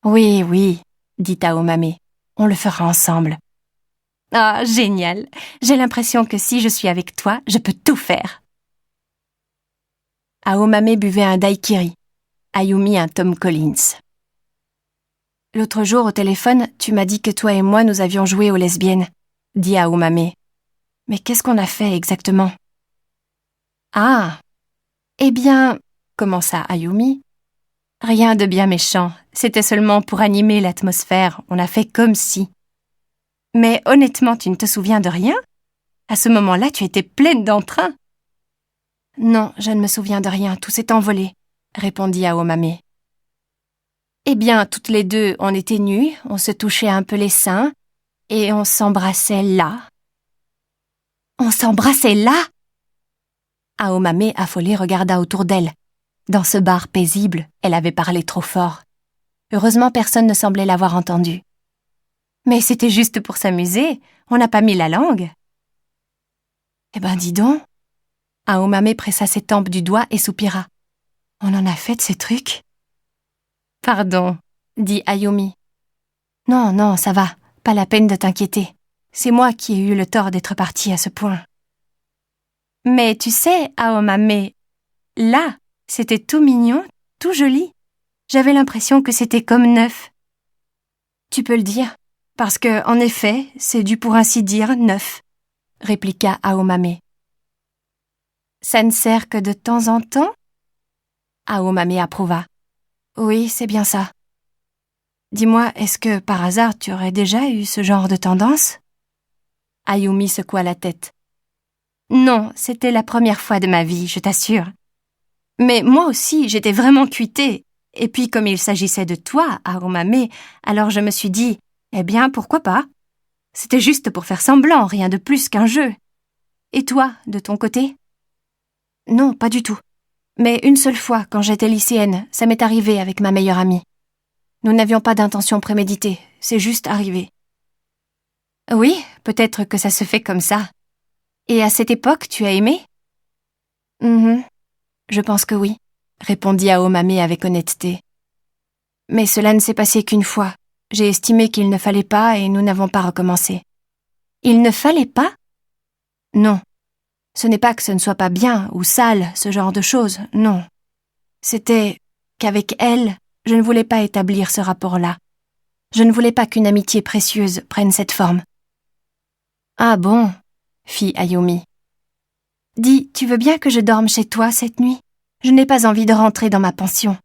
Oui, oui, dit Aomame. On le fera ensemble. Ah, génial. J'ai l'impression que si je suis avec toi, je peux tout faire. Aomame buvait un daiquiri. Ayumi un Tom Collins. L'autre jour au téléphone, tu m'as dit que toi et moi nous avions joué aux lesbiennes, dit Aomame. Mais qu'est-ce qu'on a fait exactement? Ah, eh bien, commença Ayumi. Rien de bien méchant, c'était seulement pour animer l'atmosphère, on a fait comme si. Mais honnêtement, tu ne te souviens de rien? À ce moment-là, tu étais pleine d'entrain. Non, je ne me souviens de rien, tout s'est envolé, répondit Aomame. Eh bien, toutes les deux, on était nues, on se touchait un peu les seins, et on s'embrassait là. On s'embrassait là? Aomame, affolée, regarda autour d'elle. Dans ce bar paisible, elle avait parlé trop fort. Heureusement, personne ne semblait l'avoir entendue. Mais c'était juste pour s'amuser, on n'a pas mis la langue. Eh ben, dis donc. Aomame pressa ses tempes du doigt et soupira. On en a fait de ces trucs? Pardon, dit Ayumi. Non, non, ça va, pas la peine de t'inquiéter. C'est moi qui ai eu le tort d'être partie à ce point. Mais tu sais, Aomame, là, c'était tout mignon, tout joli. J'avais l'impression que c'était comme neuf. Tu peux le dire, parce que, en effet, c'est du pour ainsi dire neuf, répliqua Aomame. Ça ne sert que de temps en temps? Aomame approuva. Oui, c'est bien ça. Dis-moi, est-ce que, par hasard, tu aurais déjà eu ce genre de tendance? Ayumi secoua la tête. Non, c'était la première fois de ma vie, je t'assure. Mais moi aussi, j'étais vraiment cuitée. Et puis, comme il s'agissait de toi, Aomame, alors je me suis dit, eh bien, pourquoi pas? C'était juste pour faire semblant, rien de plus qu'un jeu. Et toi, de ton côté? Non, pas du tout. Mais une seule fois, quand j'étais lycéenne, ça m'est arrivé avec ma meilleure amie. Nous n'avions pas d'intention préméditée, c'est juste arrivé. Oui, peut-être que ça se fait comme ça. Et à cette époque, tu as aimé? Je pense que oui, répondit Aomame avec honnêteté. Mais cela ne s'est passé qu'une fois. J'ai estimé qu'il ne fallait pas et nous n'avons pas recommencé. Il ne fallait pas? Non. Ce n'est pas que ce ne soit pas bien ou sale, ce genre de choses, non. C'était qu'avec elle, je ne voulais pas établir ce rapport-là. Je ne voulais pas qu'une amitié précieuse prenne cette forme. Ah bon, fit Ayumi. Dis, tu veux bien que je dorme chez toi cette nuit? Je n'ai pas envie de rentrer dans ma pension.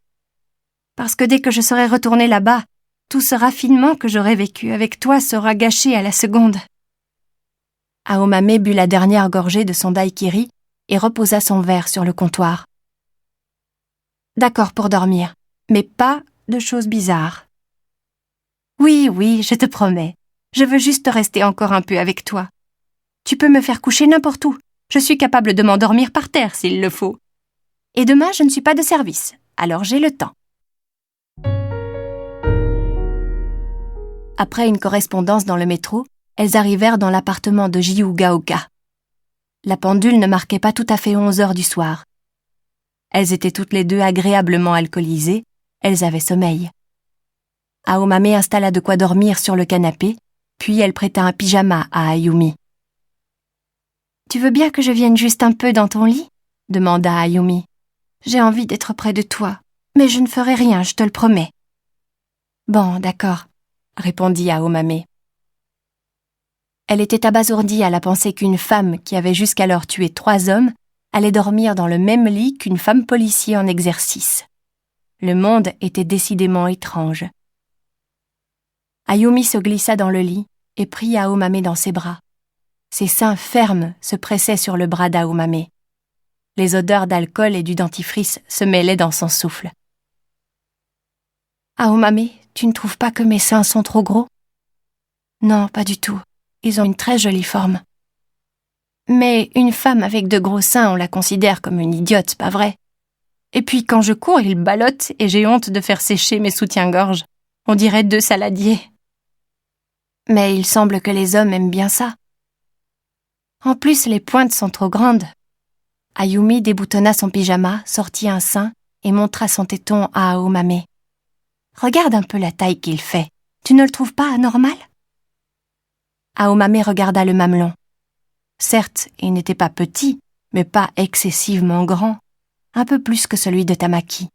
Parce que dès que je serai retournée là-bas, tout ce raffinement que j'aurai vécu avec toi sera gâché à la seconde. Aomame but la dernière gorgée de son daiquiri et reposa son verre sur le comptoir. D'accord pour dormir, mais pas de choses bizarres. Oui, oui, je te promets. Je veux juste rester encore un peu avec toi. Tu peux me faire coucher n'importe où. Je suis capable de m'endormir par terre s'il le faut. Et demain, je ne suis pas de service, alors j'ai le temps. Après une correspondance dans le métro, elles arrivèrent dans l'appartement de Jiugaoka. La pendule ne marquait pas tout à fait 11 heures du soir. Elles étaient toutes les deux agréablement alcoolisées, elles avaient sommeil. Aomame installa de quoi dormir sur le canapé, puis elle prêta un pyjama à Ayumi. « Tu veux bien que je vienne juste un peu dans ton lit ?» demanda Ayumi. « J'ai envie d'être près de toi, mais je ne ferai rien, je te le promets. »« Bon, d'accord, » répondit Aomame. Elle était abasourdie à la pensée qu'une femme qui avait jusqu'alors tué 3 hommes allait dormir dans le même lit qu'une femme policier en exercice. Le monde était décidément étrange. Ayumi se glissa dans le lit et prit Aomame dans ses bras. Ses seins fermes se pressaient sur le bras d'Aomame. Les odeurs d'alcool et du dentifrice se mêlaient dans son souffle. « Aomame, tu ne trouves pas que mes seins sont trop gros ? » ?»« Non, pas du tout. Ils ont une très jolie forme. » »« Mais une femme avec de gros seins, on la considère comme une idiote, pas vrai ? Et puis quand je cours, ils ballottent et j'ai honte de faire sécher mes soutiens-gorge. On dirait 2 saladiers. » »« Mais il semble que les hommes aiment bien ça. » »« En plus, les pointes sont trop grandes. » Ayumi déboutonna son pyjama, sortit un sein et montra son téton à Aomame. « Regarde un peu la taille qu'il fait. Tu ne le trouves pas anormal ?» Aomame regarda le mamelon. Certes, il n'était pas petit, mais pas excessivement grand, un peu plus que celui de Tamaki.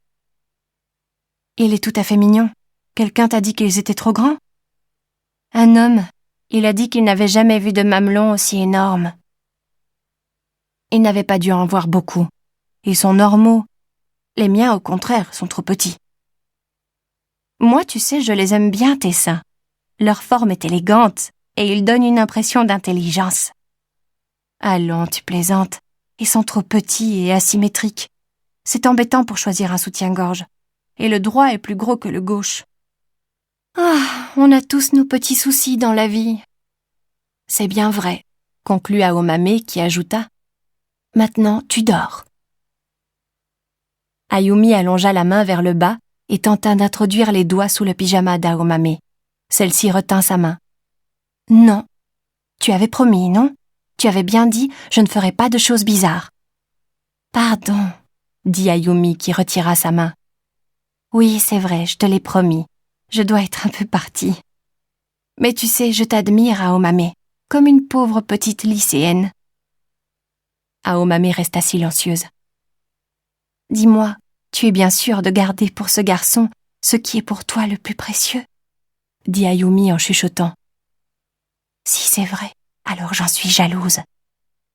« Il est tout à fait mignon. Quelqu'un t'a dit qu'ils étaient trop grands ? » ?»« Un homme. Il a dit qu'il n'avait jamais vu de mamelon aussi énorme. » Il n'avait pas dû en voir beaucoup. Ils sont normaux. Les miens, au contraire, sont trop petits. Moi, tu sais, je les aime bien, tes seins. Leur forme est élégante et ils donnent une impression d'intelligence. Allons, tu plaisantes. Ils sont trop petits et asymétriques. C'est embêtant pour choisir un soutien-gorge. Et le droit est plus gros que le gauche. Ah, on a tous nos petits soucis dans la vie. C'est bien vrai, conclut Aomame qui ajouta. Maintenant, tu dors. Ayumi allongea la main vers le bas et tenta d'introduire les doigts sous le pyjama d'Aomame. Celle-ci retint sa main. Non. Tu avais promis, non ? Tu avais bien dit, je ne ferai pas de choses bizarres. Pardon, dit Ayumi qui retira sa main. Oui, c'est vrai, je te l'ai promis. Je dois être un peu partie. Mais tu sais, je t'admire, Aomame, comme une pauvre petite lycéenne. Aomame resta silencieuse. Dis-moi, tu es bien sûre de garder pour ce garçon ce qui est pour toi le plus précieux ? Dit Ayumi en chuchotant. Si c'est vrai, alors j'en suis jalouse.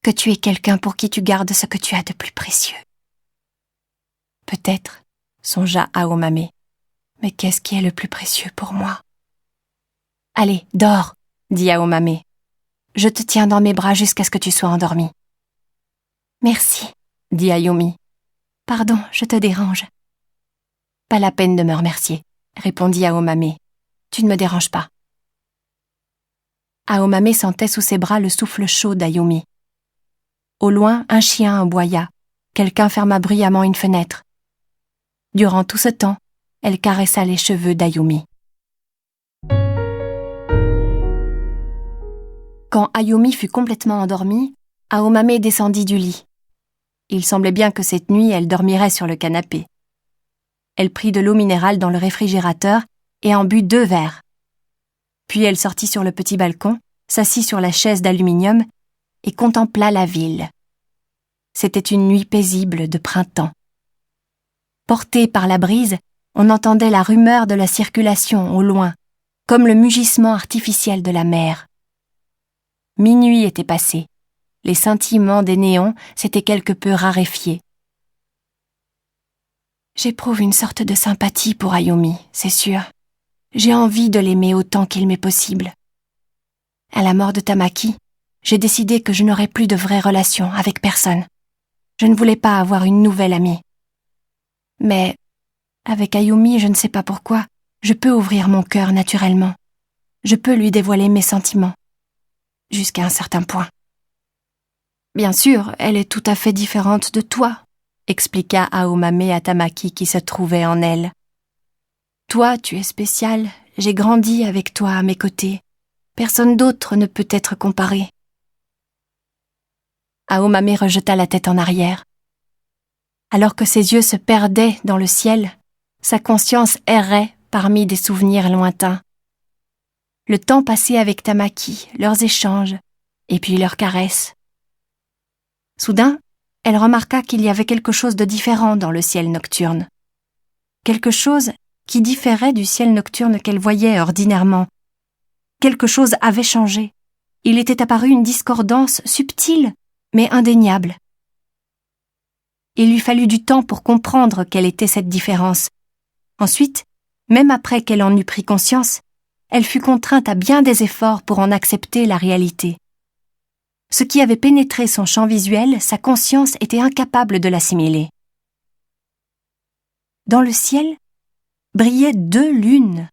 Que tu aies quelqu'un pour qui tu gardes ce que tu as de plus précieux. Peut-être, songea Aomame. Mais qu'est-ce qui est le plus précieux pour moi ? Allez, dors, dit Aomame. Je te tiens dans mes bras jusqu'à ce que tu sois endormi. Merci, dit Ayumi. Pardon, je te dérange. Pas la peine de me remercier, répondit Aomame. Tu ne me déranges pas. Aomame sentait sous ses bras le souffle chaud d'Ayumi. Au loin, un chien aboya. Quelqu'un ferma bruyamment une fenêtre. Durant tout ce temps, elle caressa les cheveux d'Ayumi. Quand Ayumi fut complètement endormie, Aomame descendit du lit. Il semblait bien que cette nuit, elle dormirait sur le canapé. Elle prit de l'eau minérale dans le réfrigérateur et en but 2 verres. Puis elle sortit sur le petit balcon, s'assit sur la chaise d'aluminium et contempla la ville. C'était une nuit paisible de printemps. Portée par la brise, on entendait la rumeur de la circulation au loin, comme le mugissement artificiel de la mer. Minuit était passé. Les scintillements des néons s'étaient quelque peu raréfiés. J'éprouve une sorte de sympathie pour Ayumi, c'est sûr. J'ai envie de l'aimer autant qu'il m'est possible. À la mort de Tamaki, j'ai décidé que je n'aurais plus de vraies relations avec personne. Je ne voulais pas avoir une nouvelle amie. Mais, avec Ayumi, je ne sais pas pourquoi, je peux ouvrir mon cœur naturellement. Je peux lui dévoiler mes sentiments. Jusqu'à un certain point. Bien sûr, elle est tout à fait différente de toi, expliqua Aomame à Tamaki qui se trouvait en elle. Toi, tu es spécial, j'ai grandi avec toi à mes côtés. Personne d'autre ne peut être comparé. Aomame rejeta la tête en arrière. Alors que ses yeux se perdaient dans le ciel, sa conscience errait parmi des souvenirs lointains. Le temps passé avec Tamaki, leurs échanges, et puis leurs caresses. Soudain, elle remarqua qu'il y avait quelque chose de différent dans le ciel nocturne. Quelque chose qui différait du ciel nocturne qu'elle voyait ordinairement. Quelque chose avait changé. Il était apparu une discordance subtile, mais indéniable. Il lui fallut du temps pour comprendre quelle était cette différence, Ensuite, même après qu'elle en eut pris conscience, elle fut contrainte à bien des efforts pour en accepter la réalité. Ce qui avait pénétré son champ visuel, sa conscience était incapable de l'assimiler. Dans le ciel, brillaient 2 lunes.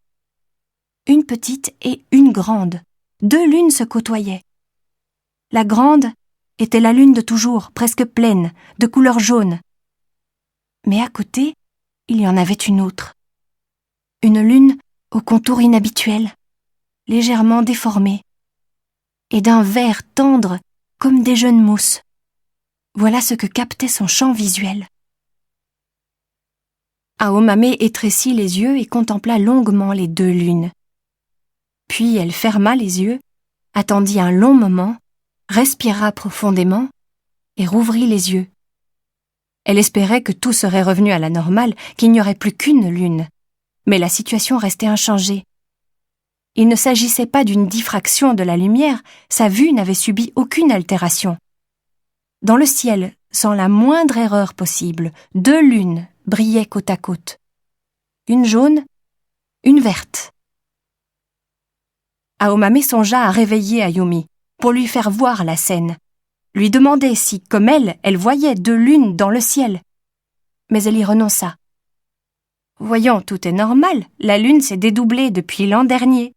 Une petite et une grande. 2 lunes se côtoyaient. La grande était la lune de toujours, presque pleine, de couleur jaune. Mais à côté, il y en avait une autre. Une lune au contour inhabituel, légèrement déformée, et d'un vert tendre comme des jeunes mousses. Voilà ce que captait son champ visuel. Aomame étrécit les yeux et contempla longuement les 2 lunes. Puis elle ferma les yeux, attendit un long moment, respira profondément et rouvrit les yeux. Elle espérait que tout serait revenu à la normale, qu'il n'y aurait plus qu'une lune. Mais la situation restait inchangée. Il ne s'agissait pas d'une diffraction de la lumière, sa vue n'avait subi aucune altération. Dans le ciel, sans la moindre erreur possible, 2 lunes brillaient côte à côte. Une jaune, une verte. Aomame songea à réveiller Ayumi, pour lui faire voir la scène, lui demander si, comme elle voyait 2 lunes dans le ciel. Mais elle y renonça. Voyons, tout est normal, la lune s'est dédoublée depuis l'an dernier,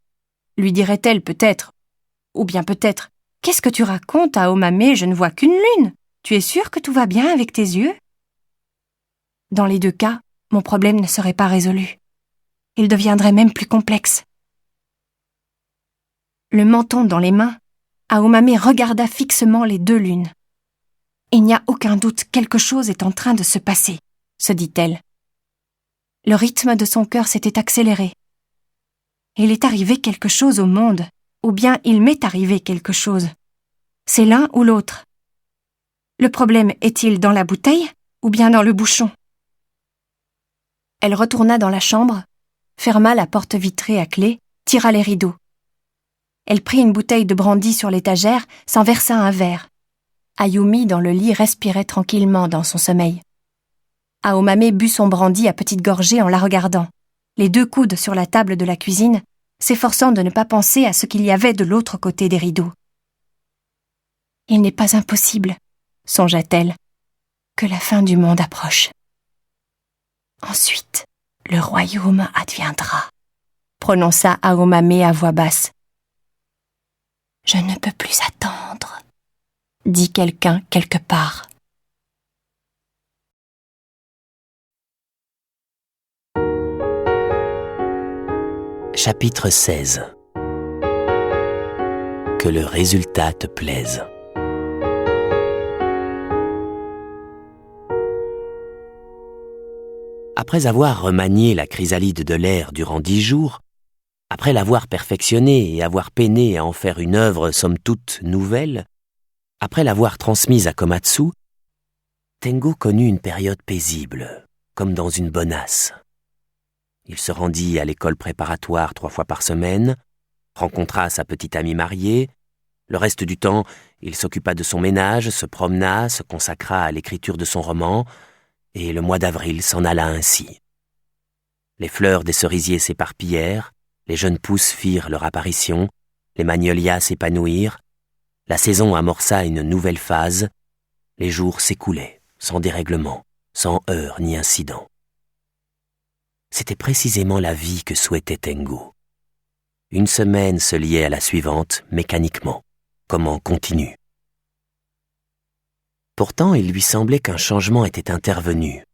lui dirait-elle peut-être. Ou bien peut-être, qu'est-ce que tu racontes, Aomame, je ne vois qu'une lune. Tu es sûre que tout va bien avec tes yeux? Dans les 2 cas, mon problème ne serait pas résolu. Il deviendrait même plus complexe. Le menton dans les mains, Aomame regarda fixement les 2 lunes. Il n'y a aucun doute, quelque chose est en train de se passer, se dit-elle. Le rythme de son cœur s'était accéléré. Il est arrivé quelque chose au monde, ou bien il m'est arrivé quelque chose. C'est l'un ou l'autre. Le problème est-il dans la bouteille ou bien dans le bouchon? Elle retourna dans la chambre, ferma la porte vitrée à clé, tira les rideaux. Elle prit une bouteille de brandy sur l'étagère, s'en versa un verre. Ayumi, dans le lit, respirait tranquillement dans son sommeil. Aomame but son brandy à petites gorgées en la regardant, les 2 coudes sur la table de la cuisine, s'efforçant de ne pas penser à ce qu'il y avait de l'autre côté des rideaux. Il n'est pas impossible, songea-t-elle, que la fin du monde approche. Ensuite, le royaume adviendra, prononça Aomame à voix basse. Je ne peux plus attendre, dit quelqu'un quelque part. Chapitre 16. Que le résultat te plaise. Après avoir remanié la chrysalide de l'air durant 10 jours, après l'avoir perfectionnée et avoir peiné à en faire une œuvre somme toute nouvelle, après l'avoir transmise à Komatsu, Tengo connut une période paisible, comme dans une bonasse. Il se rendit à l'école préparatoire 3 fois par semaine, rencontra sa petite amie mariée. Le reste du temps, il s'occupa de son ménage, se promena, se consacra à l'écriture de son roman, et le mois d'avril s'en alla ainsi. Les fleurs des cerisiers s'éparpillèrent, les jeunes pousses firent leur apparition, les magnolias s'épanouirent, la saison amorça une nouvelle phase, les jours s'écoulaient, sans dérèglement, sans heurts ni incidents. C'était précisément la vie que souhaitait Tengo. Une semaine se liait à la suivante, mécaniquement, comme en continu. Pourtant, il lui semblait qu'un changement était intervenu,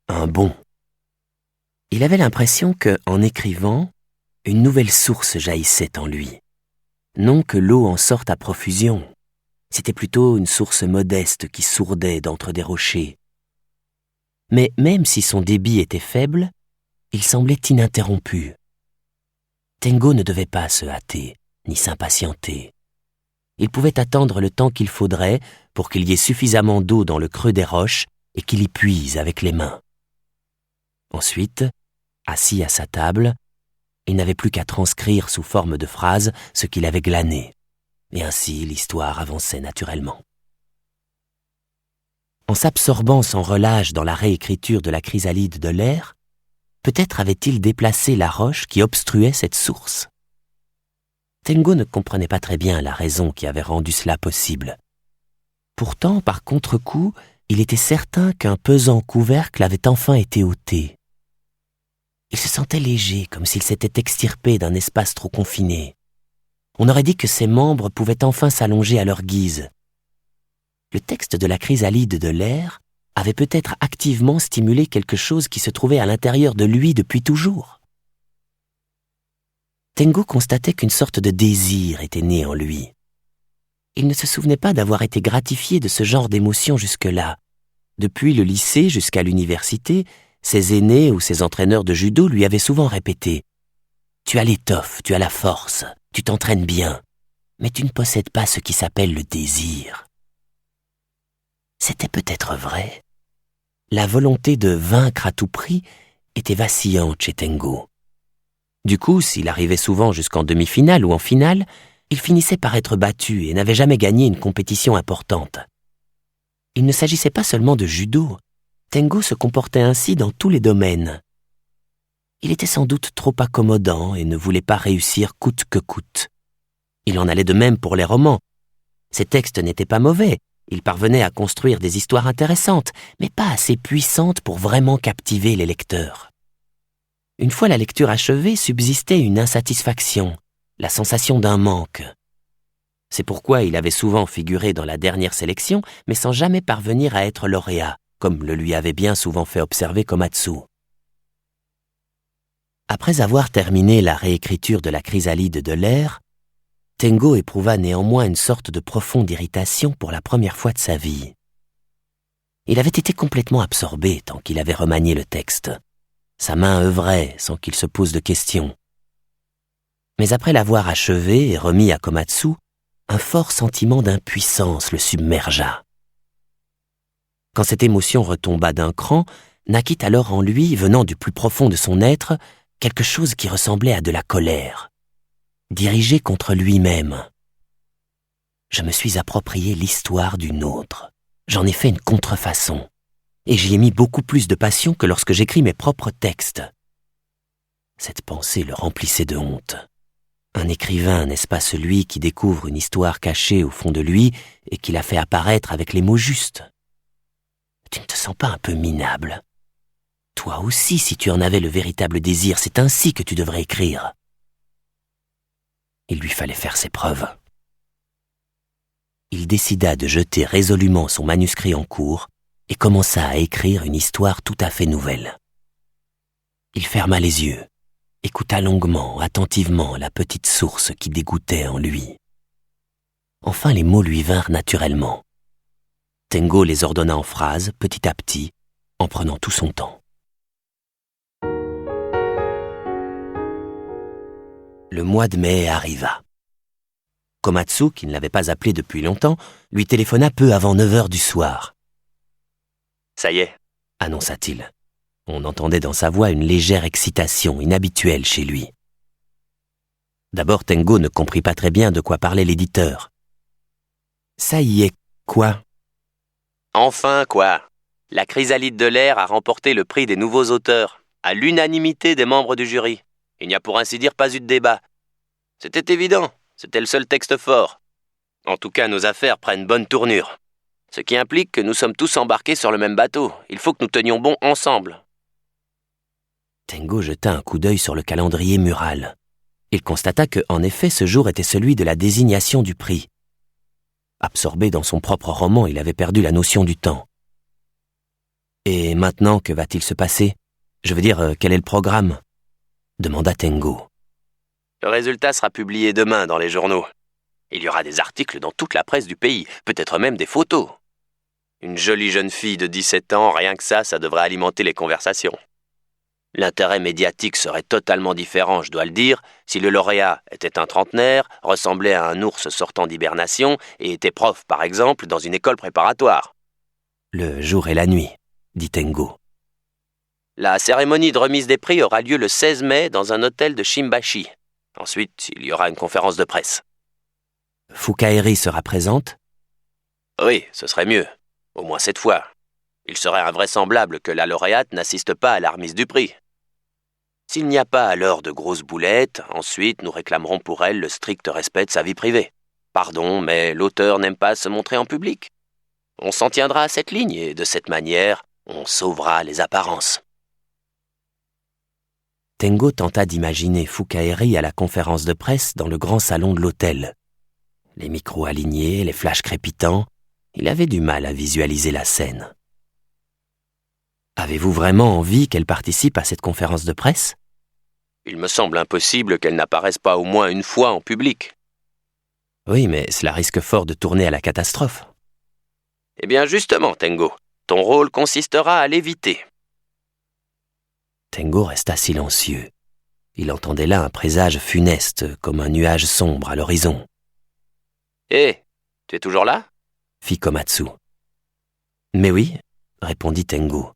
un bond. Il avait l'impression que, en écrivant, une nouvelle source jaillissait en lui. Non que l'eau en sorte à profusion, c'était plutôt une source modeste qui sourdait d'entre des rochers. Mais même si son débit était faible, il semblait ininterrompu. Tengo ne devait pas se hâter, ni s'impatienter. Il pouvait attendre le temps qu'il faudrait pour qu'il y ait suffisamment d'eau dans le creux des roches et qu'il y puise avec les mains. Ensuite, assis à sa table, il n'avait plus qu'à transcrire sous forme de phrases ce qu'il avait glané, et ainsi l'histoire avançait naturellement. En s'absorbant sans relâche dans la réécriture de la chrysalide de l'air, Peut-être avait-il déplacé la roche qui obstruait cette source. Tengo ne comprenait pas très bien la raison qui avait rendu cela possible. Pourtant, par contre-coup, il était certain qu'un pesant couvercle avait enfin été ôté. Il se sentait léger, comme s'il s'était extirpé d'un espace trop confiné. On aurait dit que ses membres pouvaient enfin s'allonger à leur guise. Le texte de la chrysalide de l'air avait peut-être activement stimulé quelque chose qui se trouvait à l'intérieur de lui depuis toujours. Tengo constatait qu'une sorte de désir était né en lui. Il ne se souvenait pas d'avoir été gratifié de ce genre d'émotion jusque-là. Depuis le lycée jusqu'à l'université, ses aînés ou ses entraîneurs de judo lui avaient souvent répété « Tu as l'étoffe, tu as la force, tu t'entraînes bien, mais tu ne possèdes pas ce qui s'appelle le désir. » C'était peut-être vrai. La volonté de vaincre à tout prix était vacillante chez Tengo. Du coup, s'il arrivait souvent jusqu'en demi-finale ou en finale, il finissait par être battu et n'avait jamais gagné une compétition importante. Il ne s'agissait pas seulement de judo. Tengo se comportait ainsi dans tous les domaines. Il était sans doute trop accommodant et ne voulait pas réussir coûte que coûte. Il en allait de même pour les romans. Ses textes n'étaient pas mauvais. Il parvenait à construire des histoires intéressantes, mais pas assez puissantes pour vraiment captiver les lecteurs. Une fois la lecture achevée, subsistait une insatisfaction, la sensation d'un manque. C'est pourquoi il avait souvent figuré dans la dernière sélection, mais sans jamais parvenir à être lauréat, comme le lui avait bien souvent fait observer Komatsu. Après avoir terminé la réécriture de la chrysalide de l'air, Tengo éprouva néanmoins une sorte de profonde irritation pour la première fois de sa vie. Il avait été complètement absorbé tant qu'il avait remanié le texte. Sa main œuvrait sans qu'il se pose de questions. Mais après l'avoir achevé et remis à Komatsu, un fort sentiment d'impuissance le submergea. Quand cette émotion retomba d'un cran, naquit alors en lui, venant du plus profond de son être, quelque chose qui ressemblait à de la colère, dirigée contre lui-même. Je me suis approprié l'histoire d'une autre. J'en ai fait une contrefaçon. Et j'y ai mis beaucoup plus de passion que lorsque j'écris mes propres textes. Cette pensée le remplissait de honte. Un écrivain, n'est-ce pas celui qui découvre une histoire cachée au fond de lui et qui la fait apparaître avec les mots justes? Tu ne te sens pas un peu minable? Toi aussi, si tu en avais le véritable désir, c'est ainsi que tu devrais écrire. Il lui fallait faire ses preuves. Il décida de jeter résolument son manuscrit en cours et commença à écrire une histoire tout à fait nouvelle. Il ferma les yeux, écouta longuement, attentivement la petite source qui dégouttait en lui. Enfin, les mots lui vinrent naturellement. Tengo les ordonna en phrases, petit à petit, en prenant tout son temps. Le mois de mai arriva. Komatsu, qui ne l'avait pas appelé depuis longtemps, lui téléphona peu avant 9h du soir. « Ça y est », annonça-t-il. On entendait dans sa voix une légère excitation inhabituelle chez lui. D'abord, Tengo ne comprit pas très bien de quoi parlait l'éditeur. « Ça y est, quoi ?»« Enfin, quoi. La chrysalide de l'air a remporté le prix des nouveaux auteurs, à l'unanimité des membres du jury. Il n'y a pour ainsi dire pas eu de débat. C'était évident, c'était le seul texte fort. En tout cas, nos affaires prennent bonne tournure. Ce qui implique que nous sommes tous embarqués sur le même bateau. Il faut que nous tenions bon ensemble. » Tengo jeta un coup d'œil sur le calendrier mural. Il constata que, en effet, ce jour était celui de la désignation du prix. Absorbé dans son propre roman, il avait perdu la notion du temps. « Et maintenant, que va-t-il se passer? Je veux dire, quel est le programme ?» demanda Tengo. « Le résultat sera publié demain dans les journaux. Il y aura des articles dans toute la presse du pays, peut-être même des photos. Une jolie jeune fille de 17 ans, rien que ça devrait alimenter les conversations. L'intérêt médiatique serait totalement différent, je dois le dire, si le lauréat était un trentenaire, ressemblait à un ours sortant d'hibernation et était prof, par exemple, dans une école préparatoire. »« Le jour et la nuit, » dit Tengo. « La cérémonie de remise des prix aura lieu le 16 mai dans un hôtel de Shimbashi. Ensuite, il y aura une conférence de presse. » « Fukaeri sera présente ?»« Oui, ce serait mieux. Au moins cette fois. Il serait invraisemblable que la lauréate n'assiste pas à la remise du prix. » S'il n'y a pas alors de grosses boulettes, ensuite nous réclamerons pour elle le strict respect de sa vie privée. Pardon, mais l'auteur n'aime pas se montrer en public. On s'en tiendra à cette ligne et de cette manière, on sauvera les apparences. Tengo tenta d'imaginer Fukaeri à la conférence de presse dans le grand salon de l'hôtel. Les micros alignés, les flashs crépitants, il avait du mal à visualiser la scène. Avez-vous vraiment envie qu'elle participe à cette conférence de presse ? Il me semble impossible qu'elle n'apparaisse pas au moins une fois en public. Oui, mais cela risque fort de tourner à la catastrophe. Eh bien justement, Tengo, ton rôle consistera à l'éviter. Tengo resta silencieux. Il entendait là un présage funeste, comme un nuage sombre à l'horizon. « Hé, tu es toujours là ?» fit Komatsu. « Mais oui, » répondit Tengo.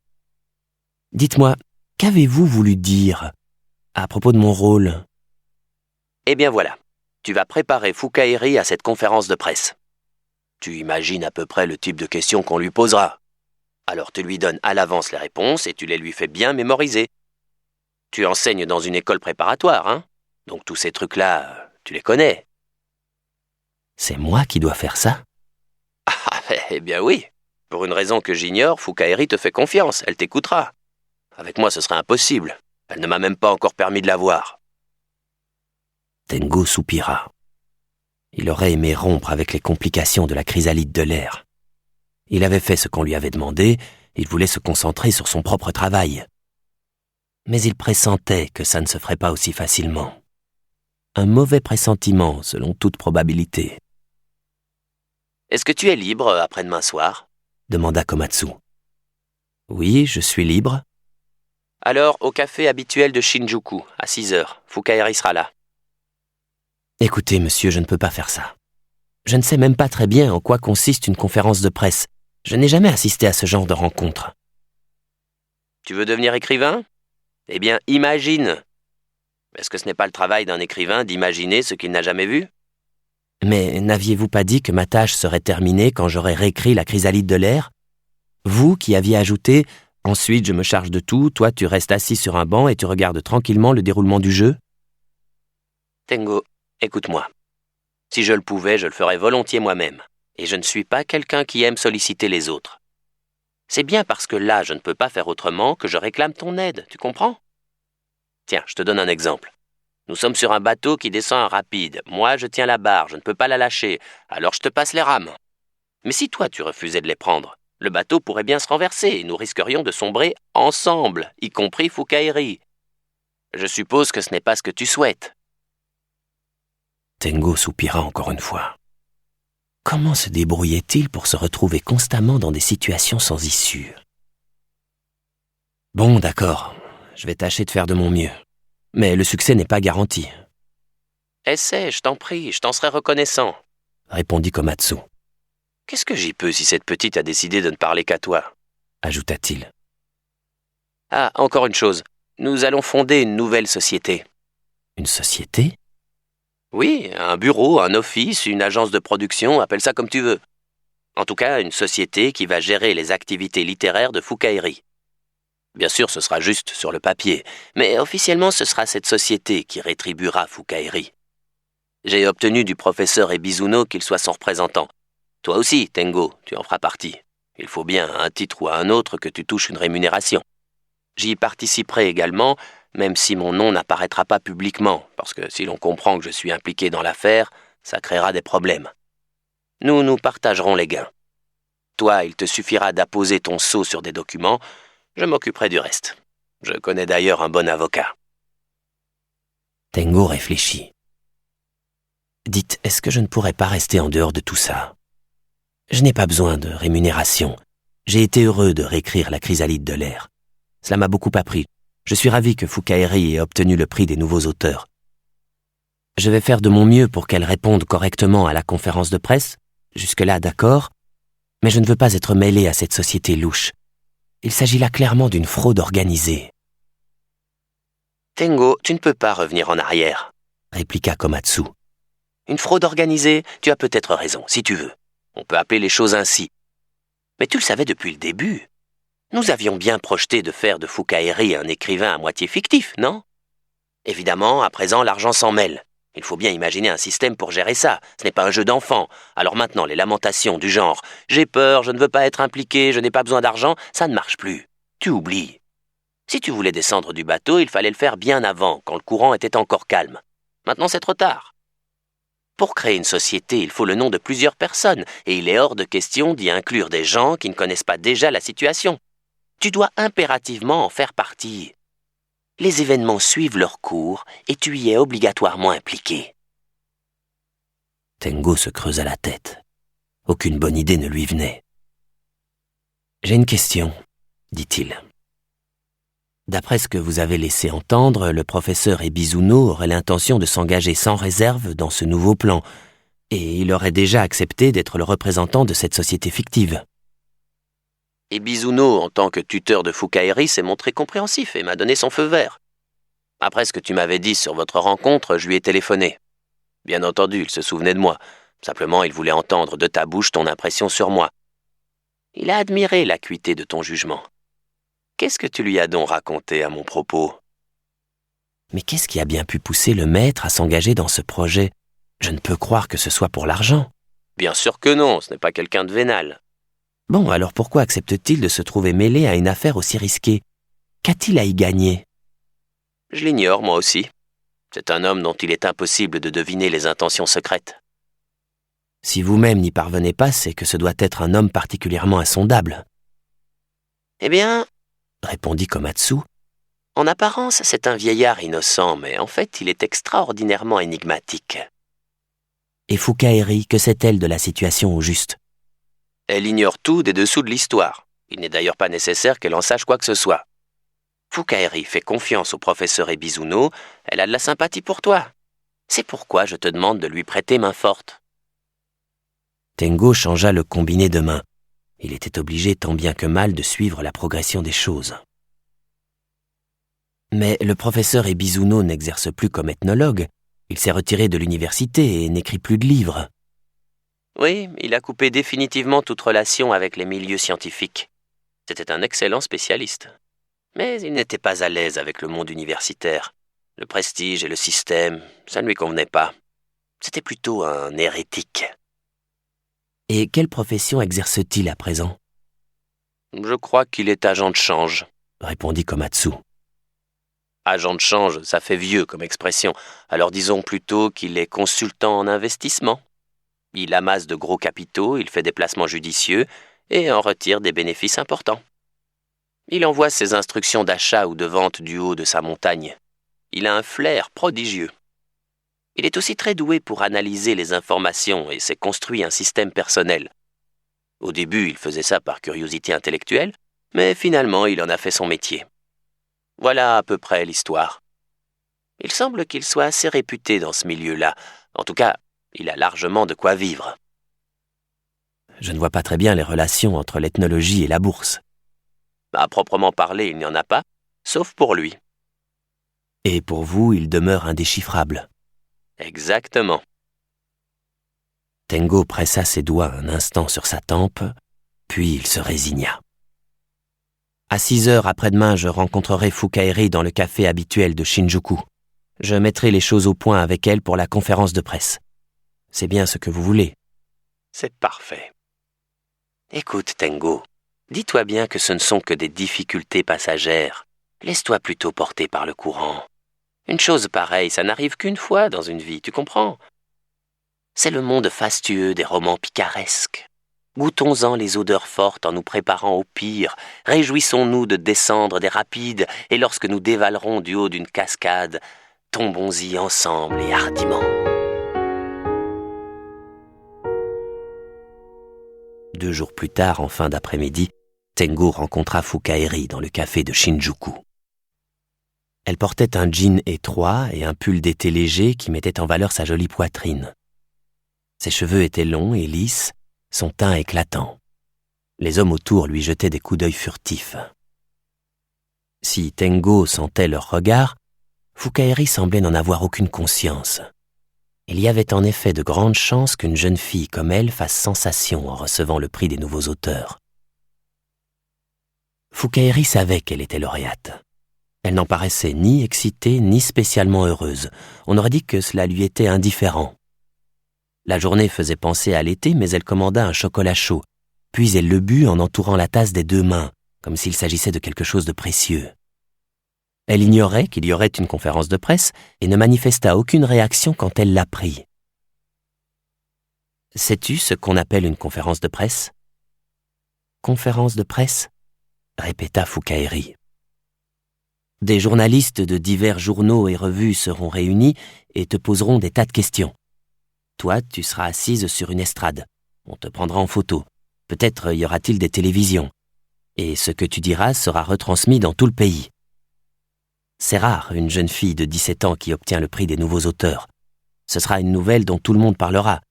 « Dites-moi, qu'avez-vous voulu dire à propos de mon rôle ?» Eh bien voilà, tu vas préparer Fukaeri à cette conférence de presse. Tu imagines à peu près le type de questions qu'on lui posera. Alors tu lui donnes à l'avance les réponses et tu les lui fais bien mémoriser. Tu enseignes dans une école préparatoire, hein ? Donc tous ces trucs-là, tu les connais. C'est moi qui dois faire ça ? Ah, eh bien oui. Pour une raison que j'ignore, Fukaeri te fait confiance, elle t'écoutera. Avec moi, ce serait impossible. Elle ne m'a même pas encore permis de la voir. Tengo soupira. Il aurait aimé rompre avec les complications de la chrysalide de l'air. Il avait fait ce qu'on lui avait demandé, il voulait se concentrer sur son propre travail. Mais il pressentait que ça ne se ferait pas aussi facilement. Un mauvais pressentiment, selon toute probabilité. « Est-ce que tu es libre après-demain soir ?» demanda Komatsu. « Oui, je suis libre. » « Alors, au café habituel de Shinjuku, à 6h, Fukaeri sera là. » « Écoutez, monsieur, je ne peux pas faire ça. Je ne sais même pas très bien en quoi consiste une conférence de presse. Je n'ai jamais assisté à ce genre de rencontre. »« Tu veux devenir écrivain ? Eh bien, imagine. Est-ce que ce n'est pas le travail d'un écrivain d'imaginer ce qu'il n'a jamais vu ? Mais n'aviez-vous pas dit que ma tâche serait terminée quand j'aurais réécrit la chrysalide de l'air ? Vous qui aviez ajouté « Ensuite, je me charge de tout, toi tu restes assis sur un banc et tu regardes tranquillement le déroulement du jeu ?» Tengo, écoute-moi. Si je le pouvais, je le ferais volontiers moi-même. Et je ne suis pas quelqu'un qui aime solliciter les autres. C'est bien parce que là, je ne peux pas faire autrement que je réclame ton aide, tu comprends ? Tiens, je te donne un exemple. Nous sommes sur un bateau qui descend un rapide. Moi, je tiens la barre, je ne peux pas la lâcher. Alors je te passe les rames. Mais si toi, tu refusais de les prendre, le bateau pourrait bien se renverser et nous risquerions de sombrer ensemble, y compris Fukaeri. Je suppose que ce n'est pas ce que tu souhaites. Tengo soupira encore une fois. Comment se débrouillait-il pour se retrouver constamment dans des situations sans issue ? Bon, d'accord, je vais tâcher de faire de mon mieux. Mais le succès n'est pas garanti. Essaie, je t'en prie, je t'en serai reconnaissant, répondit Komatsu. Qu'est-ce que j'y peux si cette petite a décidé de ne parler qu'à toi ? Ajouta-t-il. Ah, encore une chose, nous allons fonder une nouvelle société. Une société ? Oui, un bureau, un office, une agence de production, appelle ça comme tu veux. En tout cas, une société qui va gérer les activités littéraires de Fukaeri. Bien sûr, ce sera juste sur le papier, mais officiellement, ce sera cette société qui rétribuera Fukaeri. J'ai obtenu du professeur Ebizuno qu'il soit son représentant. Toi aussi, Tengo, tu en feras partie. Il faut bien, à un titre ou à un autre, que tu touches une rémunération. J'y participerai également, même si mon nom n'apparaîtra pas publiquement, parce que si l'on comprend que je suis impliqué dans l'affaire, ça créera des problèmes. Nous partagerons les gains. Toi, il te suffira d'apposer ton sceau sur des documents, je m'occuperai du reste. Je connais d'ailleurs un bon avocat. Tengo réfléchit. Dites, est-ce que je ne pourrais pas rester en dehors de tout ça ? Je n'ai pas besoin de rémunération. J'ai été heureux de réécrire la chrysalide de l'air. Cela m'a beaucoup appris. Je suis ravi que Fukaeri ait obtenu le prix des nouveaux auteurs. Je vais faire de mon mieux pour qu'elle réponde correctement à la conférence de presse. Jusque-là, d'accord. Mais je ne veux pas être mêlé à cette société louche. Il s'agit là clairement d'une fraude organisée. Tengo, tu ne peux pas revenir en arrière, répliqua Komatsu. Une fraude organisée, tu as peut-être raison, si tu veux. On peut appeler les choses ainsi. Mais tu le savais depuis le début. Nous avions bien projeté de faire de Fukaeri un écrivain à moitié fictif, non ? Évidemment, à présent, l'argent s'en mêle. Il faut bien imaginer un système pour gérer ça. Ce n'est pas un jeu d'enfant. Alors maintenant, les lamentations du genre « j'ai peur, je ne veux pas être impliqué, je n'ai pas besoin d'argent », ça ne marche plus. Tu oublies. Si tu voulais descendre du bateau, il fallait le faire bien avant, quand le courant était encore calme. Maintenant, c'est trop tard. Pour créer une société, il faut le nom de plusieurs personnes, et il est hors de question d'y inclure des gens qui ne connaissent pas déjà la situation. Tu dois impérativement en faire partie. Les événements suivent leur cours, et tu y es obligatoirement impliqué. Tengo se creusa la tête. Aucune bonne idée ne lui venait. « J'ai une question, dit-il. D'après ce que vous avez laissé entendre, le professeur Ebizuno aurait l'intention de s'engager sans réserve dans ce nouveau plan, et il aurait déjà accepté d'être le représentant de cette société fictive. » Ebizuno, en tant que tuteur de Fukaeri, s'est montré compréhensif et m'a donné son feu vert. Après ce que tu m'avais dit sur votre rencontre, je lui ai téléphoné. Bien entendu, il se souvenait de moi. Simplement, il voulait entendre de ta bouche ton impression sur moi. Il a admiré l'acuité de ton jugement. Qu'est-ce que tu lui as donc raconté à mon propos ? Mais qu'est-ce qui a bien pu pousser le maître à s'engager dans ce projet ? Je ne peux croire que ce soit pour l'argent. Bien sûr que non, ce n'est pas quelqu'un de vénal. Bon, alors pourquoi accepte-t-il de se trouver mêlé à une affaire aussi risquée ? Qu'a-t-il à y gagner ? Je l'ignore, moi aussi. C'est un homme dont il est impossible de deviner les intentions secrètes. Si vous-même n'y parvenez pas, c'est que ce doit être un homme particulièrement insondable. Eh bien, répondit Komatsu, en apparence, c'est un vieillard innocent, mais en fait, il est extraordinairement énigmatique. Et Fukaeri, que sait-elle de la situation au juste ? Elle ignore tout des dessous de l'histoire. Il n'est d'ailleurs pas nécessaire qu'elle en sache quoi que ce soit. Fukaeri fait confiance au professeur Ebizuno, elle a de la sympathie pour toi. C'est pourquoi je te demande de lui prêter main forte. Tengo changea le combiné de main. Il était obligé tant bien que mal de suivre la progression des choses. Mais le professeur Ebizuno n'exerce plus comme ethnologue. Il s'est retiré de l'université et n'écrit plus de livres. Oui, il a coupé définitivement toute relation avec les milieux scientifiques. C'était un excellent spécialiste. Mais il n'était pas à l'aise avec le monde universitaire. Le prestige et le système, ça ne lui convenait pas. C'était plutôt un hérétique. Et quelle profession exerce-t-il à présent ? Je crois qu'il est agent de change, répondit Komatsu. Agent de change, ça fait vieux comme expression. Alors disons plutôt qu'il est consultant en investissement. Il amasse de gros capitaux, il fait des placements judicieux et en retire des bénéfices importants. Il envoie ses instructions d'achat ou de vente du haut de sa montagne. Il a un flair prodigieux. Il est aussi très doué pour analyser les informations et s'est construit un système personnel. Au début, il faisait ça par curiosité intellectuelle, mais finalement, il en a fait son métier. Voilà à peu près l'histoire. Il semble qu'il soit assez réputé dans ce milieu-là. En tout cas, il a largement de quoi vivre. Je ne vois pas très bien les relations entre l'ethnologie et la bourse. À proprement parler, il n'y en a pas, sauf pour lui. Et pour vous, il demeure indéchiffrable. Exactement. Tengo pressa ses doigts un instant sur sa tempe, puis il se résigna. À 6 heures après-demain, je rencontrerai Fukaeri dans le café habituel de Shinjuku. Je mettrai les choses au point avec elle pour la conférence de presse. C'est bien ce que vous voulez. C'est parfait. Écoute, Tengo, dis-toi bien que ce ne sont que des difficultés passagères. Laisse-toi plutôt porter par le courant. Une chose pareille, ça n'arrive qu'une fois dans une vie, tu comprends ? C'est le monde fastueux des romans picaresques. Goûtons-en les odeurs fortes en nous préparant au pire. Réjouissons-nous de descendre des rapides et lorsque nous dévalerons du haut d'une cascade, tombons-y ensemble et hardiment. 2 jours plus tard, en fin d'après-midi, Tengo rencontra Fukaeri dans le café de Shinjuku. Elle portait un jean étroit et un pull d'été léger qui mettait en valeur sa jolie poitrine. Ses cheveux étaient longs et lisses, son teint éclatant. Les hommes autour lui jetaient des coups d'œil furtifs. Si Tengo sentait leur regard, Fukaeri semblait n'en avoir aucune conscience. Il y avait en effet de grandes chances qu'une jeune fille comme elle fasse sensation en recevant le prix des nouveaux auteurs. Fukaeri savait qu'elle était lauréate. Elle n'en paraissait ni excitée, ni spécialement heureuse. On aurait dit que cela lui était indifférent. La journée faisait penser à l'été, mais elle commanda un chocolat chaud. Puis elle le but en entourant la tasse des 2 mains, comme s'il s'agissait de quelque chose de précieux. Elle ignorait qu'il y aurait une conférence de presse et ne manifesta aucune réaction quand elle l'apprit. « Sais-tu ce qu'on appelle une conférence de presse ?»« Conférence de presse ?» répéta Fukaeri. « Des journalistes de divers journaux et revues seront réunis et te poseront des tas de questions. Toi, tu seras assise sur une estrade. On te prendra en photo. Peut-être y aura-t-il des télévisions. Et ce que tu diras sera retransmis dans tout le pays. C'est rare, une jeune fille de 17 ans qui obtient le prix des nouveaux auteurs. Ce sera une nouvelle dont tout le monde parlera.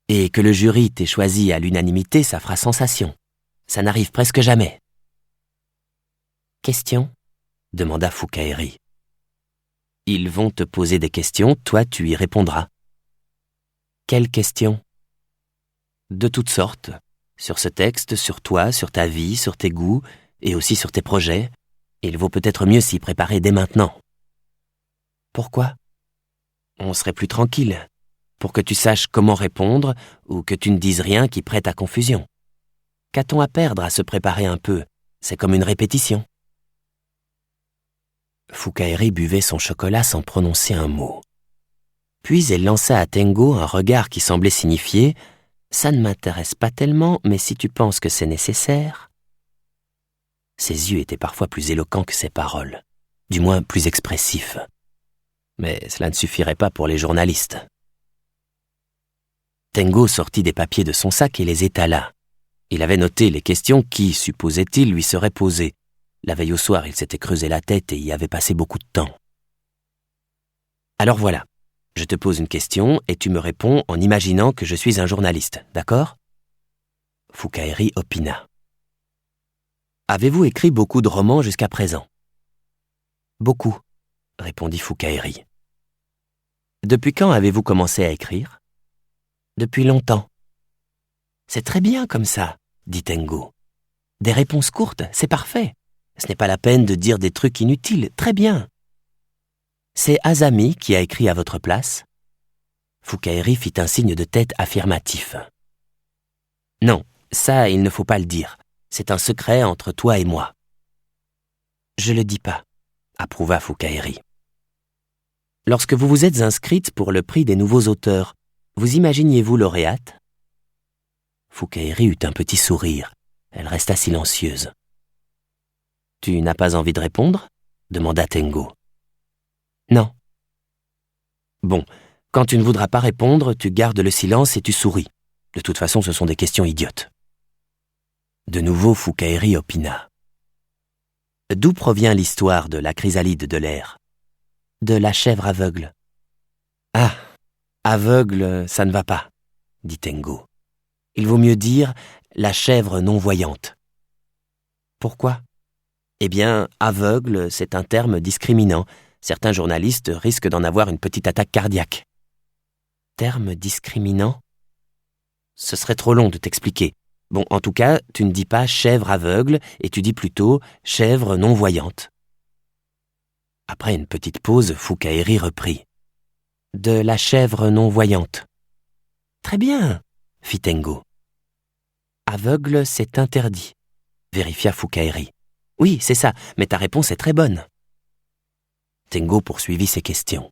Et que le jury t'ait choisi à l'unanimité, ça fera sensation. Ça n'arrive presque jamais. » « Question ?» demanda Fukaeri. « Ils vont te poser des questions, toi tu y répondras. » « Quelles questions ?»« De toutes sortes. Sur ce texte, sur toi, sur ta vie, sur tes goûts, et aussi sur tes projets. Il vaut peut-être mieux s'y préparer dès maintenant. »« Pourquoi ? » ?»« On serait plus tranquille, pour que tu saches comment répondre ou que tu ne dises rien qui prête à confusion. Qu'a-t-on à perdre à se préparer un peu ? C'est comme une répétition. » Fukaeri buvait son chocolat sans prononcer un mot. Puis elle lança à Tengo un regard qui semblait signifier « Ça ne m'intéresse pas tellement, mais si tu penses que c'est nécessaire… » Ses yeux étaient parfois plus éloquents que ses paroles, du moins plus expressifs. Mais cela ne suffirait pas pour les journalistes. Tengo sortit des papiers de son sac et les étala. Il avait noté les questions qui, supposait-il, lui seraient posées. La veille au soir, il s'était creusé la tête et y avait passé beaucoup de temps. Alors voilà, je te pose une question et tu me réponds en imaginant que je suis un journaliste, d'accord ? Fukaeri opina. Avez-vous écrit beaucoup de romans jusqu'à présent ? Beaucoup, répondit Fukaeri. Depuis quand avez-vous commencé à écrire ? Depuis longtemps. C'est très bien comme ça, dit Tengo. Des réponses courtes, c'est parfait. Ce n'est pas la peine de dire des trucs inutiles, très bien. C'est Azami qui a écrit à votre place ? Fukaeri fit un signe de tête affirmatif. Non, ça, il ne faut pas le dire. C'est un secret entre toi et moi. Je le dis pas, approuva Fukaeri. Lorsque vous vous êtes inscrite pour le prix des nouveaux auteurs, vous imaginiez-vous lauréate ? Fukaeri eut un petit sourire. Elle resta silencieuse. Tu n'as pas envie de répondre ? demanda Tengo. Non. Bon, quand tu ne voudras pas répondre, tu gardes le silence et tu souris. De toute façon, ce sont des questions idiotes. De nouveau, Fukaeri opina. D'où provient l'histoire de la chrysalide de l'air ? De la chèvre aveugle. Ah, aveugle, ça ne va pas, dit Tengo. Il vaut mieux dire la chèvre non-voyante. Pourquoi ? Eh bien, aveugle, c'est un terme discriminant. Certains journalistes risquent d'en avoir une petite attaque cardiaque. Terme discriminant ? Ce serait trop long de t'expliquer. Bon, en tout cas, tu ne dis pas chèvre aveugle et tu dis plutôt chèvre non-voyante. Après une petite pause, Fukaeri reprit. De la chèvre non-voyante. Très bien, fit Tengo. Aveugle, c'est interdit, vérifia Fukaeri. Oui, c'est ça, mais ta réponse est très bonne. Tengo poursuivit ses questions.